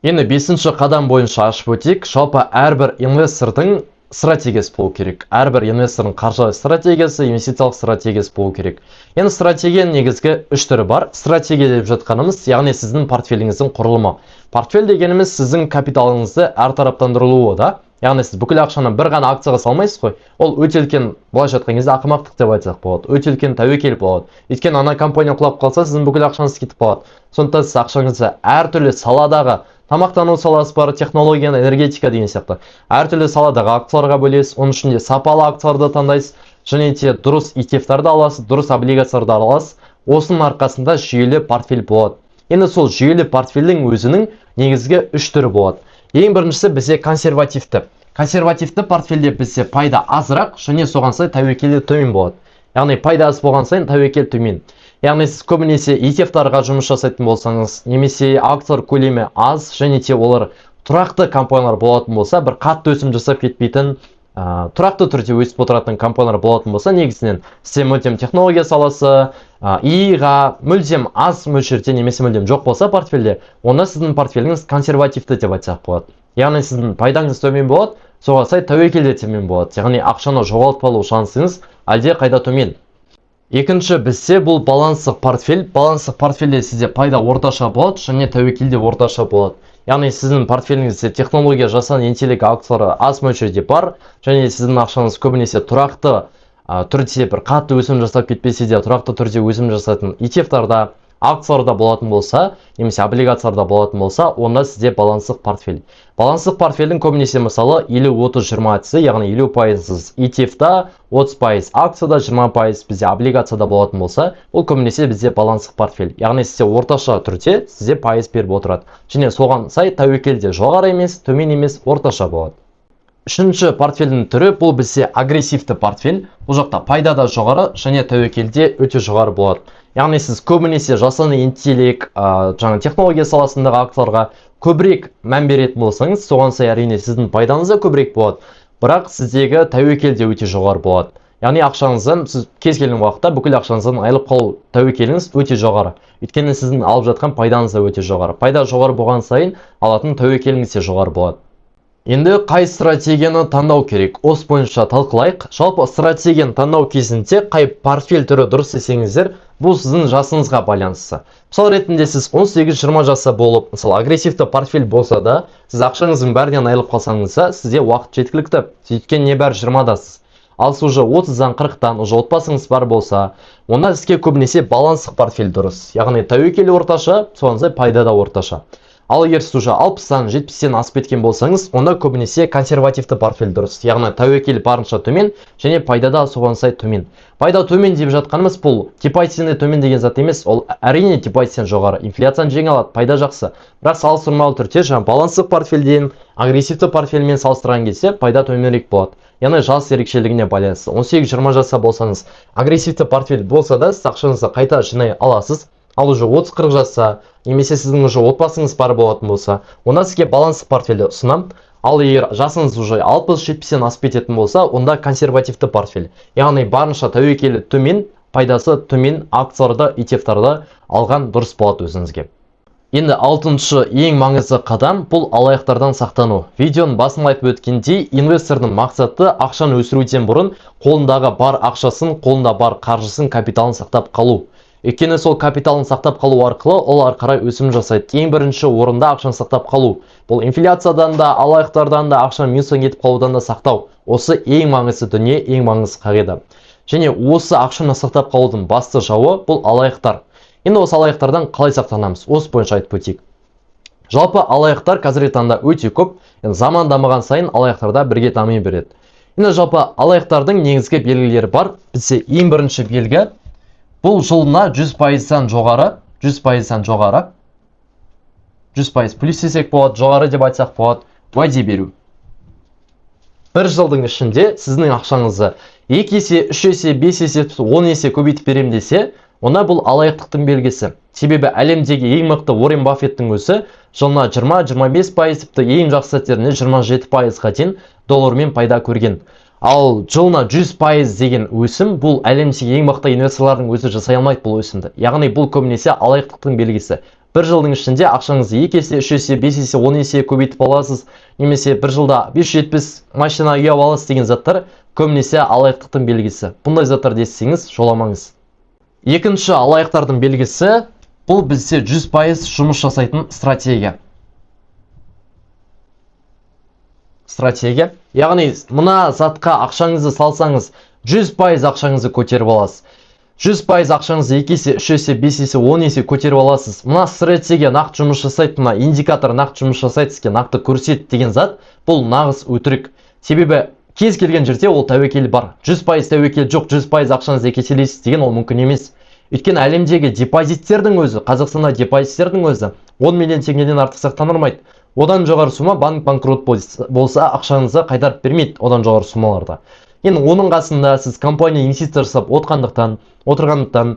Енді 5-ші қадам бойынша ашып өтейік. Жалпы әрбір инвестордың стратегиясы болу керек. Әрбір инвестордың қаржылай стратегиясы, инвестициялық стратегиясы болу керек. Енді стратегияның негізгі 3 түрі бар. Стратегия деп жатқанымыз, яғни сіздің портфеліңіздің құрылымы. Портфель дегеніміз сіздің капиталыңызды әртараптандырылуы да. Яғни сіз бүкіл ақшаны бір ғана акцияға салмайсыз ғой. Ол өте үлкен, былайша айтқан кезде ақымақтық деп айтсақ болады. Өте үлкен тәуекел болады. Өйткені ана компания құлап қалса, сіздің бүкіл ақшаңыз кетіп қалады. Сондықтан сіз ақшаңызды әртүрлі саладағы, тамақтану саласы бар, технология, энергетика деген сияқты әртүрлі саладағы акцияларға бөлесіз, оның ішінде сапалы акцияларды таңдайсыз, және де дұрыс ETF-тарды аласыз, дұрыс облигацияларды аласыз. Осының арқасында жүйелі портфель болады. Енді сол жүйелі портфельдің өзінің негізгі 3 түрі болады. Ең біріншісі бізде консервативті. Консервативті портфельде бізде пайда азырақ, және соған сай тәуекелі төмен болады. Яғни пайда аз болған сайын тәуекел төмен. Яғни сіз көбінесе ETF-тарға жұмыс жасайтын болсаңыз, немесе акциялар көлемі аз, және де олар тұрақты компаниялар болатын болса, бір қатты өсім жасап кетпейтін, тұрақты түрде өсіп отыратын компаниялар болатын болса, негізінен сізде мүлдем технология саласы, иға мүлдем аз мөлшерде немесе мүлдем жоқ болса портфельде, онда сіздің портфеліңіз консервативті деп айтсақ болады. Яғни сіздің пайдаңыз төмен болады, соған сай тәуекел де төмен болады. Яғни ақшаны жоғалтып алу шансыңыз әлде қайда төмен. Екінші бізде бұл баланстық портфель. Баланстық портфельде сізде пайда орташа болады және тәуекелде орташа болады. Яғни сіздің портфеліңізде технология, жасанды интеллект акциялары аз мөлшерде бар және сіздің ақшаңыз көбінесе тұрақты түрде бір қатты өсім жасап кетпесе де тұрақты түрде өсім жасайтын ETF-тарда, акцияларда болатын болса, немесе облигацияларда болатын болса, онда сізде баланстық портфель. Баланстық портфельдің көбінесе мысалы 50-30-20 әдісі, яғни 50% ETF-та, 30% акцияда, 20% бізде облигацияда болатын болса, ол көбінесе бізде баланстық портфель. Яғни сізде орташа түрде сізде пайыз беріп отырады. Және соған сай тәуекел де жоғары емес, төмен емес, орташа болады. Үшінші портфельдің түрі бұл бізде агрессивті портфель. Бұл жақта пайда да жоғары және тәуекелде өте жоғары болады. Яғни сіз көбінесе жасанды интеллект, жаңа технология саласындағы акцияларға көбірек мән беретін болсаңыз, соған сай әрине сіздің пайдаңыз да көбірек болады. Бірақ сіздегі тәуекел де өте жоғары болады. Яғни ақшаңыздан сіз кез келген уақытта бүкіл ақшаңыздан айырылып қалу тәуекеліңіз өте жоғары. Өйткені сіздің алып жатқан пайдаңыз да өте жоғары. Пайда жоғары болған сайын алатын тәуекеліңіз де жоғары болады. Енді қай стратегияны таңдау керек? Осы бойынша талқылайық. Жалпы стратегияны таңдау кезінде қай портфель түрі дұрыс десеңіздер, бұл сіздің жасыңызға байланысты. Мысал ретінде сіз 18-20 жаса болып, мысалы агрессивті портфель болса да, сіз ақшаңыздың бәрінен айырылып қалсаңыз, сізде уақыт жеткілікті. Сөйткен небәрі 20-дасыз. Ал сіз уже 30-дан 40-тан уже отбасыңыз бар болса, онда сізге көбінесе баланстық портфель дұрыс. Яғни тәуекел орташа, соған сай пайда да орташа. Ал егер сіз уже 60-тан 70-тен асып кеткен болсаңыз, онда көбінесе консервативті портфель дұрыс. Яғни тәуекел барынша төмен және пайда да соған сай төмен. Пайда төмен деп жатқанымыз бұл депозитінен төмен деген зат емес, ол әрине депозитінен жоғары, инфляцияны жеңе алады, пайда жақсы. Бірақ салыстырмалы түрде жаңа баланстық портфельден агрессивті портфельмен салыстырған кезде пайда төменірек болады. Яғни жас ерекшелігіне байланысты. 18-20 жаса болсаңыз, агрессивті портфель болса да, сіз ақшаңызды қайта жинай аласыз. Ал уже 30-40 жаса, немесе сіздің уже отбасыңыз бар болатын болса, онда сізге баланстық портфельді ұсынам. Ал егер жасыңыз уже 60-70-тен асып кететін болса, онда консервативті портфель. Яғни барынша тәуекелі төмен, пайдасы төмен акцияларды, ETF-тарды алған дұрыс болады өзіңізге. Енді алтыншы ең маңызды қадам бұл алаяқтардан сақтану. Видеоның басында айтып өткендей, инвестордың мақсаты ақшаны өсіруден бұрын қолындағы бар ақшасын, қолында бар қаржысын, капиталын сақтап қалу. Өйткені сол капиталын сақтап қалу арқылы ол арқарай өсім жасайды. Ең бірінші орында ақшаны сақтап қалу. Бұл инфляциядан да, алаяқтардан да, ақшаны минустан кетіп қалудан да сақтау. Осы ең маңызды дүние, ең маңызды қағида. Және осы ақшаны сақтап қалудың басты жауы бұл алаяқтар. Енді осы алаяқтардан қалай сақтанамыз? Осы бойынша айтып өтейік. Жалпы алаяқтар қазіргі таңда өте көп. Заман дамыған сайын алаяқтарда бірге дами береді. Енді жалпы алаяқтардың негізгі белгілері бар. Бізде ең бірінші белгі бұл жылына 100%-дан жоғары, 100%-дан жоғары, 100% плюс десек болады, жоғары деп айтсақ болады, уәде беру. Бір жылдың ішінде сіздің ақшаңызды 2 есе, 3 есе, 5 есе, 10 есе көбейтіп берем десе, онда бұл алаяқтықтың белгісі. Себебі әлемдегі ең мықты Уоррен Баффеттің өзі жылына 20-25%, тіпті ең жақсы сәттерінде 27%-ға дейін доллармен пайда көрген. Ал жылына 100% деген өсім бұл әлемдегі ең мықты инвесторлардың өзі жасай алмайды бұл өсімді. Яғни бұл көбінесе алаяқтықтың белгісі. Бір жылдың ішінде ақшаңызды 2 есе, 3 есе, 5 есе, 10 есе көбейтіп аласыз, немесе бір жылда 570 машина үй аласыз деген заттар көбінесе алаяқтықтың белгісі. Бұндай заттарды естісеңіз, жоламаңыз. Екінші алаяқтардың белгісі бұл бізде 100% жұмыс жасайтын стратегия. Яғни мына затқа ақшаңызды салсаңыз 100% ақшаңызды көтеріп аласыз. 100% ақшаңызды 2 есе, 3 есе, 5 есе, 10 есе көтеріп аласыз. Мына стратегия нақты жұмыс жасайды, мына индикатор нақты жұмыс жасайды, сізге нақты көрсетеді деген зат бұл нағыз өтірік. Себебі кез келген жерде ол тәуекел бар. 100% тәуекел жоқ, 100% ақшаңызды еселейсіз деген ол мүмкін емес. Өйткені әлемдегі депозиттердің өзі, Қазақстанда депозиттердің өзі 10 миллион теңгеден артық сақтандырмайды. Одан жоғары сума банк банкрот болса ақшаңызды қайтарып бермейді одан жоғары сумаларда. Енді оның қасында сіз компания инвестиция жасап отырғандықтан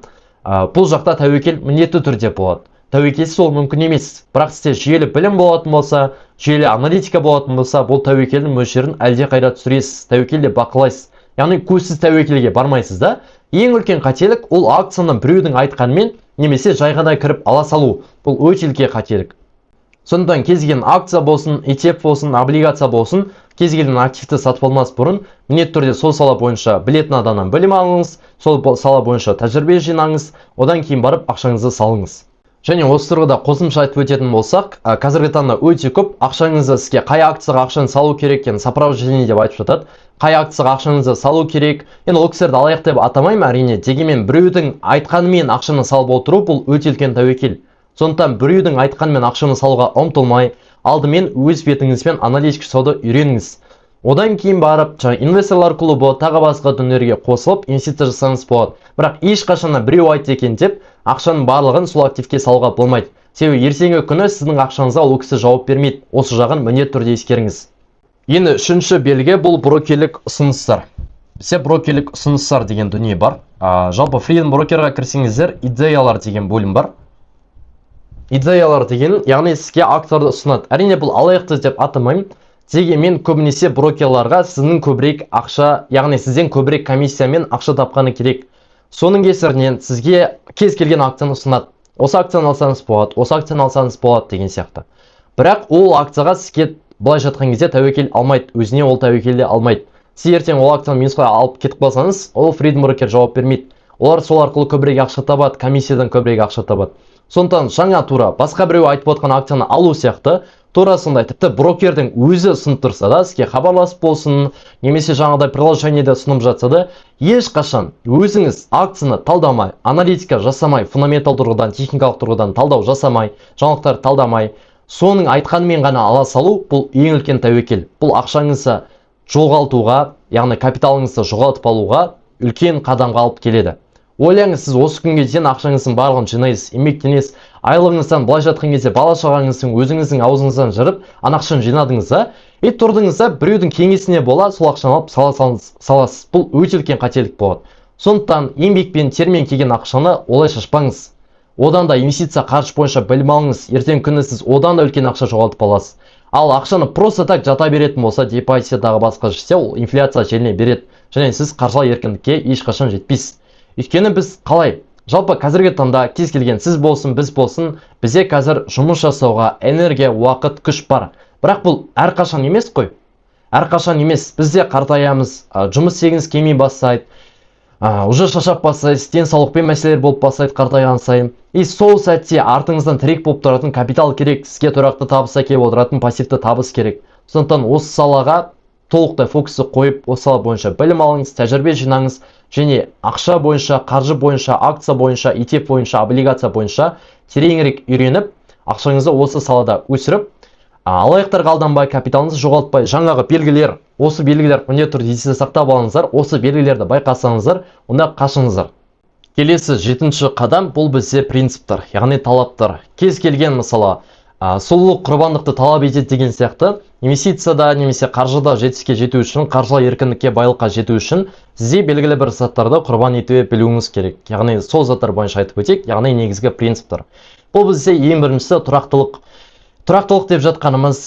бұл жақта тәуекел міндетті түрде болады. тәуекелсіз ол мүмкін емес. Бірақ сізде жүйелі білім болатын болса, жүйелі аналитика болатын болса, бұл тәуекелдің мөлшерін әлдеқайда түсіресіз, тәуекелде бақылайсыз. Яғни көзсіз тәуекелге бармайсыз да. Ең үлкен қателік ол акцияны біреудің айтқанымен немесе жай ғана кіріп ала салу. Бұл өте үлкен қателік. Сондықтан кез келген акция болсын, ETF болсын, облигация болсын, кез келген активті сатып алмас бұрын міндетті түрде сол сала бойынша білетін адамнан білім алыңыз, сол сала бойынша тәжірибе жинаңыз, одан кейін барып ақшаңызды салыңыз. Және осы тұрғыда қосымша айтып өтетін болсақ, қазіргі таңда өте көп ақшаңызды сізге қай акцияға ақшаны салу керек екенін сопровождение деп айтып жатады. Қай акцияға ақшаңызды салу керек. Енді ол кісілерді алаяқ деп атамаймын әрине, дегенмен біреудің айтқанымен ақшаны салып отыру бұл өте үлкен тәуекел. Сондықтан біреудің айтқанымен ақшаны салуға ұмтылмай, алдымен өз бетіңізбен аналитик жасауды үйреніңіз. Одан кейін барып, инвесторлар клубы, тағы басқа дүниелерге қосылып, инвестиция жасаңыз болады. Бірақ ешқашан біреу айтты екен деп, ақшаның барлығын сол активке салуға болмайды. Себебі ертеңгі күні сіздің ақшаңызға ол кісі жауап бермейді. Осы жағын міндетті түрде ескеріңіз. Енді үшінші белгі бұл брокерлік ұсыныстар. Бізде брокерлік ұсыныстар деген дүние бар. Жалпы Freedom Brokerға кірсеңіздер, идеялар деген бөлім бар. Идеялар деген, яғни сізге акцияларды ұсынады. Әрине бұл алаяқтық деп атамаймын. Дегенмен көбінесе брокерларға сіздің көбірек ақша, яғни сізден көбірек комиссиямен ақша тапқаны керек. Соның кесірінен сізге кез келген акцияны ұсынады. Осы акцияны алсаңыз болады, осы акцияны алсаңыз болады деген сияқты. Бірақ ол акцияға сізге былай жатқан кезде тәуекел алмайды, өзіне ол тәуекелде алмайды. Сіз ертең ол акцияны минусқа алып кетіп қалсаңыз, ол Freedom Broker жауап бермейді. Олар сол арқылы көбірек ақша табады, комиссиядан көбірек ақша табады. Сондықтан жаңа тура басқа біреу айтып отқан акцияны алу сияқты, тура сондай тіпті брокердің өзі ұсынып тұрса да, сізге хабарласып болсын, немесе жаңағыдай приложениеде ұсынып жатса да, ешқашан өзіңіз акцияны талдамай, аналитика жасамай, фундаментал тұрғыдан, техникалық тұрғыдан талдау жасамай, жаңалықтар талдамай, соның айтқанымен ғана ала салу, бұл ең үлкен тәуекел. Бұл ақшаңызды жоғалтуға, яғни капиталыңызды жоғалтып алуға үлкен қадамға алып келеді. Ойлаңыз, сіз осы күнге дейін ақшаңыздың барлығын жинайсыз, еңбектенесіз, айлығыңыздан былай жатқан кезде бала шағаңыздың өзіңіздің аузыңыздан жырып, ақшаны жинадыңыз да, тұрдыңыз да, біреудің кеңесіне бола сол ақшаны алып саласыз. Бұл өте үлкен қателік болады. Сондықтан еңбекпен, термен келген ақшаны олай шашпаңыз. Одан да инвестиция қаржы бойынша білім алыңыз, ертең күні сіз одан да үлкен ақша жоғалтып аласыз. Ал ақшаны просто так жата беретін болса, депозиттағы басқа жүрсе, ол инфляция желіне береді, және сіз қаржылай еркіндікке ешқашан жетпейсіз. Өйткені біз қалай? Жалпы қазіргі таңда кез келген сіз болсын, біз болсын, бізде қазір жұмыс жасауға энергия, уақыт, күш бар. Бірақ бұл әрқашан емес қой. Әрқашан емес. Бізде қартаямыз, жұмыс істегіңіз келмей бастайды, уже шаршап бастайсыз, денсаулықпен мәселелер болып бастайды қартайған сайын. Сол сәтте артыңыздан тірек болып тұратын капитал керек, сізге тұрақты табыс әкеліп отыратын пассивті табыс керек. Сондықтан осы салаға толықтай фокусты қойып, осы сала бойынша білім алыңыз, тәжірибе жинаңыз, және ақша бойынша, қаржы бойынша, акция бойынша, ETF бойынша, облигация бойынша тереңірек үйреніп, ақшаңызды осы салада өсіріп, алаяқтарға алданбай, капиталыңызды жоғалтпай, жаңағы белгілер, осы белгілер міндетті түрде есте сақтап алыңыздар, осы белгілерді байқасаңыздар, онда қашыңыздар. Келесі жетінші қадам бұл бізде принциптер, яғни талаптар. Кез келген мысалы сұлулық құрбандықты талап етеді деген сияқты, инвестицияда немесе қаржыда жетістікке жету үшін, қаржылай еркіндікке, байлыққа жету үшін сізде белгілі бір заттарды құрбан ете білуіңіз керек. Яғни сол заттар бойынша айтып өтейік, яғни негізгі принциптер. Бұл бізде ең біріншісі тұрақтылық. Тұрақтылық деп жатқанымыз,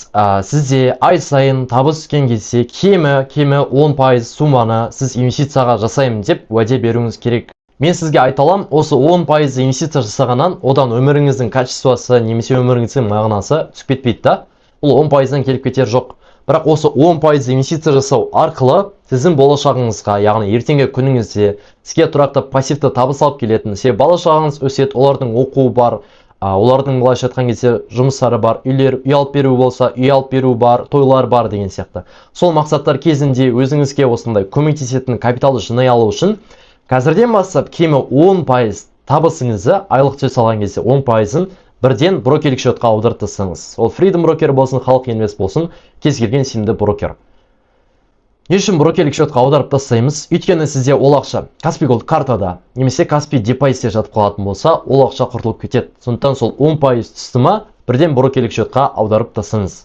сізде ай сайын табыс түскен кезде кемі 10% сумманы сіз инвестицияға жасаймын деп уәде беруіңіз керек. Мен сізге айта аламын, осы 10% инвестиция жасағаннан одан өміріңіздің качествосы немесе өміріңіздің мағынасы түсіп кетпейді да. Бұл 10%-дан келіп кетер жоқ. Бірақ осы 10% инвестиция жасау арқылы сіздің болашағыңызға, яғни ертеңгі күніңізде сізге тұрақты пассивті табыс алып келетін, себебі бала шағаңыз өседі, олардың оқуы бар, олардың былайша айтқан кезде жұмыстары бар, үй алып беру болса, үй алып беру бар, тойлар бар деген сияқты. Сол мақсаттар кезінде өзіңізге осындай көмектесетін капиталды жинай алу үшін қазірден бастап кемі 10% табысыңызды айлық төс алған кезде 10%-ын бірден брокерлік шотқа аударып тастаңыз. Ол Freedom Broker болсын, Халық Инвест болсын, кез келген сенімді брокер. Не үшін брокерлік шотқа аударып тастаймыз? Өйткені сізде ол ақша Каспи Голд картада немесе Каспи депозитте жатып қалатын болса, ол ақша құртылып кетеді. Сондықтан сол 10% түсті ма бірден брокерлік шотқа аударып тастаңыз.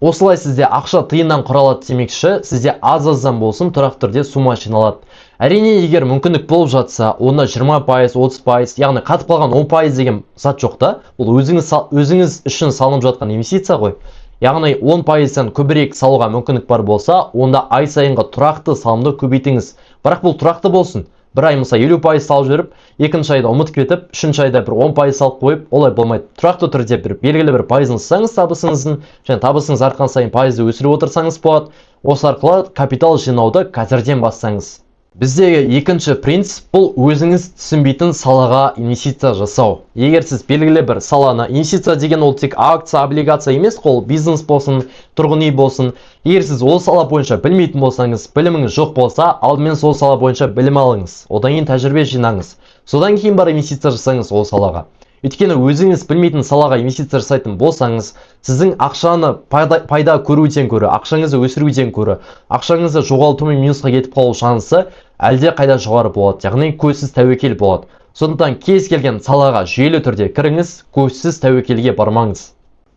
Осылай сізде ақша тиыннан құралады демекші, сізде аз-аздан болсын тұрақты түрде сума жиналады. Әрине, егер мүмкіндік болып жатса, онда 20%, 30%, яғни қатып қалған 10% деген зат жоқ та. Бұл өзіңіз үшін салынып жатқан инвестиция ғой. Яғни 10%-дан көбірек салуға мүмкіндік бар болса, онда ай сайынғы тұрақты салымды көбейтіңіз. Бірақ бұл тұрақты болсын. Бір ай мысалы 50% салып жүріп, екінші айда ұмытып кетіп, үшінші айда бір 10% салып қойып, олай болмайды. Тұрақты түрде бір белгілі бір пайызын ұстаңыз табысыңыздың, және табысыңыз артқан сайын пайызды өсіріп отырсаңыз болады. Осы арқылы капитал жинауды қазірден бастаңыз. Біздегі екінші принцип бұл өзіңіз түсінбейтін салаға инвестиция жасау. Егер сіз белгілі бір саланы, инвестиция деген ол тек акция, облигация емес, ол бизнес болсын, тұрғын үй болсын. Егер сіз ол сала бойынша білмейтін болсаңыз, біліміңіз жоқ болса, алдымен сол сала бойынша білім алыңыз. Одан кейін тәжірибе жинаңыз. Содан кейін бар инвестиция жасаңыз ол салаға. Өйткені өзіңіз білмейтін салаға инвестиция жасайтын болсаңыз, сіздің ақшаны пайда көруден көрі, ақшаңызды өсіруден көрі, ақшаңызды жоғалту мен минусқа кетіп қалу шансы әлде қайда жоғары болады, яғни көзсіз тәуекел болады. Сондықтан кез келген салаға жүйелі түрде кіріңіз, көзсіз тәуекелге бармаңыз.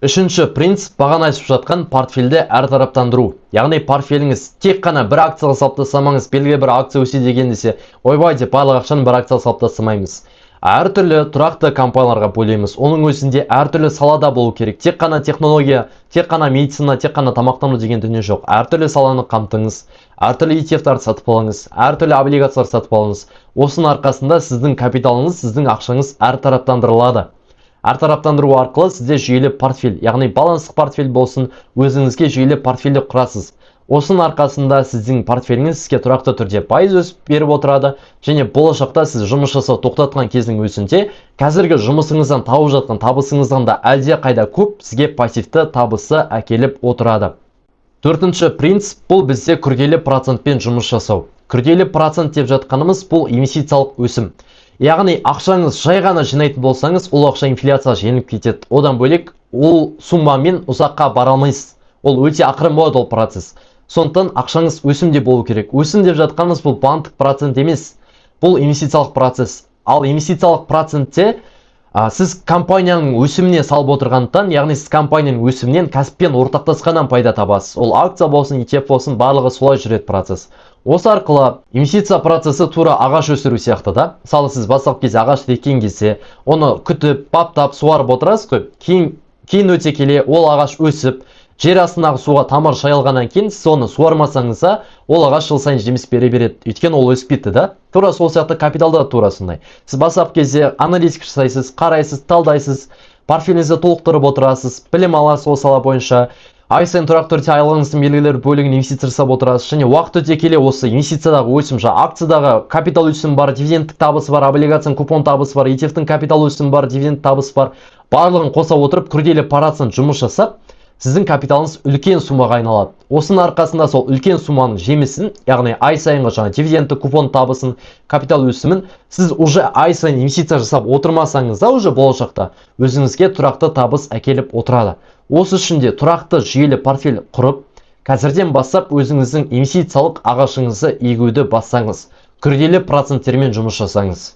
Үшінші принцип бағана айтып жатқан портфельді әртараптандыру. Яғни портфеліңіз тек қана бір акцияға салып тастамаңыз, белгілі бір акция өседі деген десе, ойбай деп барлық ақшаны бір акцияға салып тастамаймыз. Әртүрлі тұрақты компанияларға бөлеміз. Оның өзінде әртүрлі салада болу керек. Тек қана технология, тек қана медицина, тек қана тамақтану деген дүние жоқ. Әртүрлі саланы қамтыңыз, әртүрлі ETF-тарды сатып алыңыз, әртүрлі облигациялар сатып алыңыз. Осының арқасында сіздің капиталыңыз, сіздің ақшаңыз әртараптандырылады. Әртараптандыру арқылы сізде жүйелі портфель, яғни баланстық портфель болсын, өзіңізге жүйелі портфельді құрасыз. Осының арқасында сіздің портфеліңіз сізге тұрақты түрде пайыз өсіп беріп отырады, және болашақта сіз жұмыс жасау тоқтатқан кездің өзінде қазіргі жұмысыңыздан тауып жатқан табысыңыздан да әлде қайда көп сізге пассивті табысы әкеліп отырады. Төртінші принцип бұл бізде күрделі процентпен жұмыс жасау. Күрделі процент деп жатқанымыз бұл инвестициялық өсім. Яғни ақшаңыз жай ғана жинайтын болсаңыз, ол ақша инфляцияға жеңіліп кетеді. Одан бөлек ол суммамен ұзаққа бара алмайсыз. Ол өте ақырын болады ол процесс. Сондықтан ақшаңыз өсімде болу керек. Өсім деп жатқанымыз бұл банктік процент емес. Бұл инвестициялық процесс. Ал инвестициялық процентте сіз компанияның өсіміне салып отырғандықтан, яғни сіз компанияның өсімінен кәсіппен ортақтасқаннан пайда табасыз. Ол акция болсын, ETF болсын, барлығы солай жүреді процесс. Осы арқылы инвестиция процесі тура ағаш өсіру сияқты да. Мысалы сіз бастапқы кезде ағаш еккен кезде, оны күтіп, баптап, суарып отырасыз ғой. Кейін өте келе ол ағаш өсіп, жер астындағы суға тамыр шайылғаннан кейін сіз оны суармасаңыз, ол ағаш жыл сайын жеміс бере береді. Өйткені ол өсіп кетті да. Тура сол сияқты капиталда тура сондай. Сіз бастапқы кезде аналитика жасайсыз, қарайсыз, талдайсыз, портфеліңізді толықтырып отырасыз, білім аласыз ол сала бойынша. Ай сайын тұрақты түрде айлығыңыздың белгілі бір бөлігін инвестиция жасап отырасыз, және уақыт өте келе осы инвестициядағы өсім, акциядағы капитал өсімі бар, дивидендтік табысы бар, облигацияның купон табысы бар, ETF-тің капитал өсімі бар, дивидендтік табысы бар. Барлығын қоса отырып күрделі процент жұмыс жасап, сіздің капиталыңыз үлкен суммаға айналады. Осының арқасында сол үлкен сумманың жемісін, яғни ай сайынғы дивидендтік купон табысын, капитал өсімін сіз уже ай сайын инвестиция жасап отырмасаңыз да, уже болашақта өзіңізге тұрақты табыс әкеліп отырады. Осы үшін де тұрақты жүйелі портфель құрып, қазірден бастап өзіңіздің инвестициялық ағашыңызды егуді бастаңыз. Күрделі проценттермен жұмыс жасаңыз.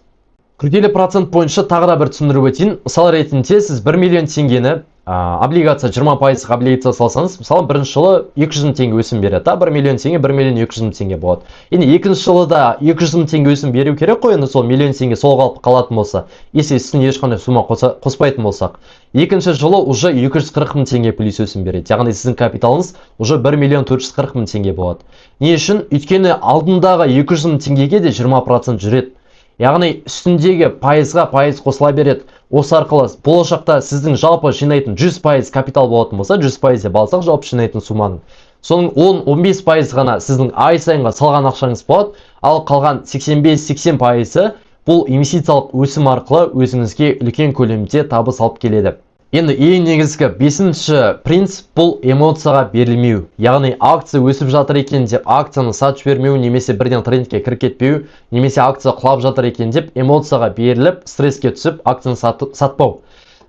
Күрделі процент бойынша тағы да бір түсіндіріп өтейін. Мысал ретінде сіз 1 миллион теңгені облигация 20% облигация салсаңыз, мысалы бірінші жылы 200 мың теңге өсім береді. 1 миллион теңге 1 миллион 200 мың теңге болады. Енді екінші жылы да 200 мың теңге өсім беру керек қой, енді сол миллион теңге сол қалып қалатын болса, есесіне ешқандай сумма қоспайтын болсақ. Екінші жылы уже 240 мың теңге плюс өсім береді. Яғни сіздің капиталыңыз уже 1 миллион 440 мың теңге болады. Не үшін? Өйткені алдындағы 200 мың теңгеге де 20% жүреді. Яғни үстіндегі пайызға пайыз қосыла береді. Осы арқылы болашақта сіздің жалпы жинайтын 100% капитал болатын болса, 100% деп алсақ жалпы жинайтын сумманың. Соның 10-15% ғана сіздің ай сайынға салған ақшаңыз болады, ал қалған 85-80% бұл инвестициялық өсім арқылы өзіңізге үлкен көлемде табыс алып келеді. Енді ең негізгі 5-ші принцип бұл эмоцияға берілмеу. Яғни акция өсіп жатыр екен деп акцияны сатып жібермеу, немесе бірден трендке кіріп кетпеу, немесе акция құлап жатыр екен деп эмоцияға беріліп, стресске түсіп акцияны сатпау.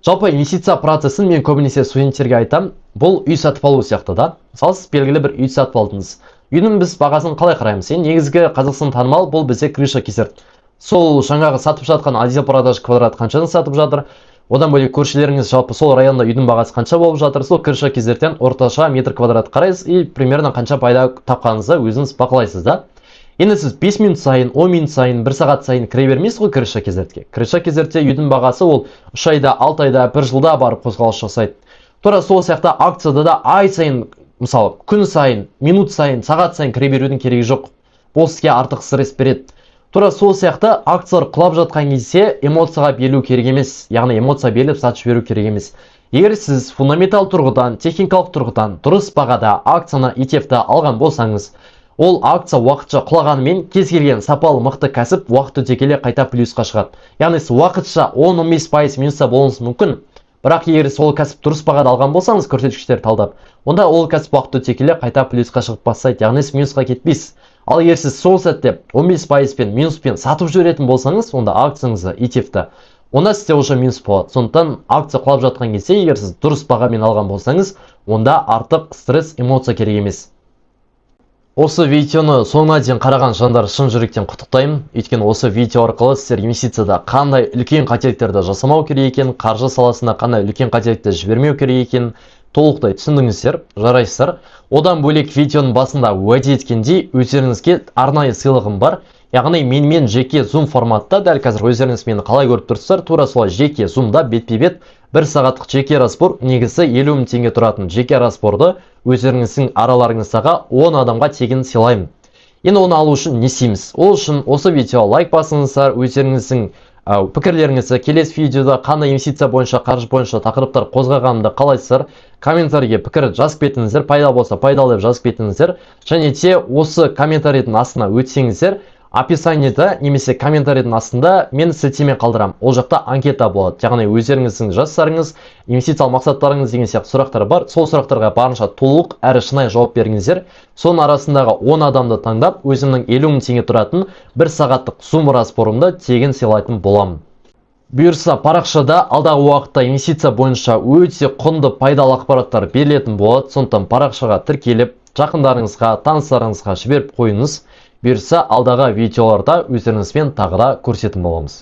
Жалпы инвестиция процесін мен көбінесе студенттерге айтам, бұл үй сатып алу сияқты да. Мысалы сіз белгілі бір үй сатып алдыңыз. Үйдің біз бағасын қалай қараймыз? Негізгі Қазақстан танымал бұл бізде крыша кесерт. Сол жаңағы сатып жатқан отдел продаж квадрат қаншаны сатып жатыр? Одан бөлек көршілеріңіз жалпы сол районда үйдің бағасы қанша болып жатыр, сол кірші кездерден орташа метр квадрат қарайсыз и примерно қанша пайда тапқаныңызды өзіңіз бақылайсыз да. Енді сіз 5 минут сайын, 10 минут сайын, 1 сағат сайын кіре бермейсіз ғой кірші кездерге. Кірші кездерде үйдің бағасы ол 3 айда, 6 айда, 1 жылда барып қозғалыс жасайды. Тура сол сияқты акцияда да ай сайын, мысалы, күн сайын, минут сайын, сағат сайын кіре берудің керегі жоқ. Бұл сізге артық стресс береді. Тура сол сияқты акциялар құлап жатқан кезде эмоцияға берілу керек емес, яғни эмоция беріліп сатып жіберу керек емес. Егер сіз фундаментал тұрғыдан, техникалық тұрғыдан дұрыс бағада акцияны ETF-ті алған болсаңыз, ол акция уақытша құлағанымен кез келген сапалы мықты кәсіп уақыт өте келе қайта плюсқа шығады. Яғни сіз уақытша 10-15% минуста болуыңыз мүмкін. Бірақ егер сол кәсіп дұрыс бағада алған болсаңыз, көрсеткіштер талдап, онда ол кәсіп уақыт өте келе қайта плюсқа шығып бастайды, яғни сіз минусқа кетпейсіз. Ал егер сіз сол сәтте 15% пен минуспен сатып жіберетін болсаңыз, онда акцияңызды ETF-ті, онда сізде уже минус болады. Сондықтан акция құлап жатқан кезде, егер сіз дұрыс бағамен алған болсаңыз, онда артық стресс, эмоция керек емес. Осы видеоны соңына дейін қараған жандар шын жүректен құттықтаймын. Өйткені осы видео арқылы сіздер инвестицияда қандай үлкен қателіктерді жасамау керек екен, қаржы саласында қандай үлкен қателікті жібермеу керек екен, толықтай түсіндіңіздер, жарайсыздар. Одан бөлек видеоның басында уәде еткендей, өздеріңізге арнайы сыйлығым бар. Яғни менімен жеке Zoom форматта, дәл қазір өздеріңіз мені қалай көріп тұрсыздар, тура солай жеке Zoom'да бетпе-бет 1 сағаттық жеке распор, негізі 50 мың теңге тұратын жеке распорды өздеріңіздің араларыңыздағы 10 адамға тегін сыйлаймын. Енді оны алу үшін не істейміз? Ол үшін осы видео лайк басыңыздар, өздеріңіздің пікірлеріңізді келесі видеода қандай инвестиция бойынша, қаржы бойынша тақырыптар қозғағанымды қалайсыздар, комментарийге пікір жазып кетіңіздер, пайда болса пайдалы деп жазып кетіңіздер, және де осы комментарийдің астына өтсеңіздер, описаниеда немесе комментарийдің астында мен сілтеме қалдырам. Ол жақта анкета болады. Яғни өздеріңіздің жазсарыңыз, инвестициялық мақсаттарыңыз деген сияқты сұрақтар бар. Сол сұрақтарға барынша толық әрі шынайы жауап беріңіздер. Соның арасындағы 10 адамды таңдап, өзімнің 50 мың теңге тұратын 1 сағаттық Zoom распорымды тегін сыйлайтын боламын. Бұйырса парақшада алдағы уақытта инвестиция бойынша өте құнды пайдалы ақпараттар берілетін болады. Сондықтан парақшаға тіркеліп, жақындарыңызға, таныстарыңызға жіберіп қойыңыз. Бұйырса алдағы видеоларда өздеріңізбен тағы да көрсететін боламыз.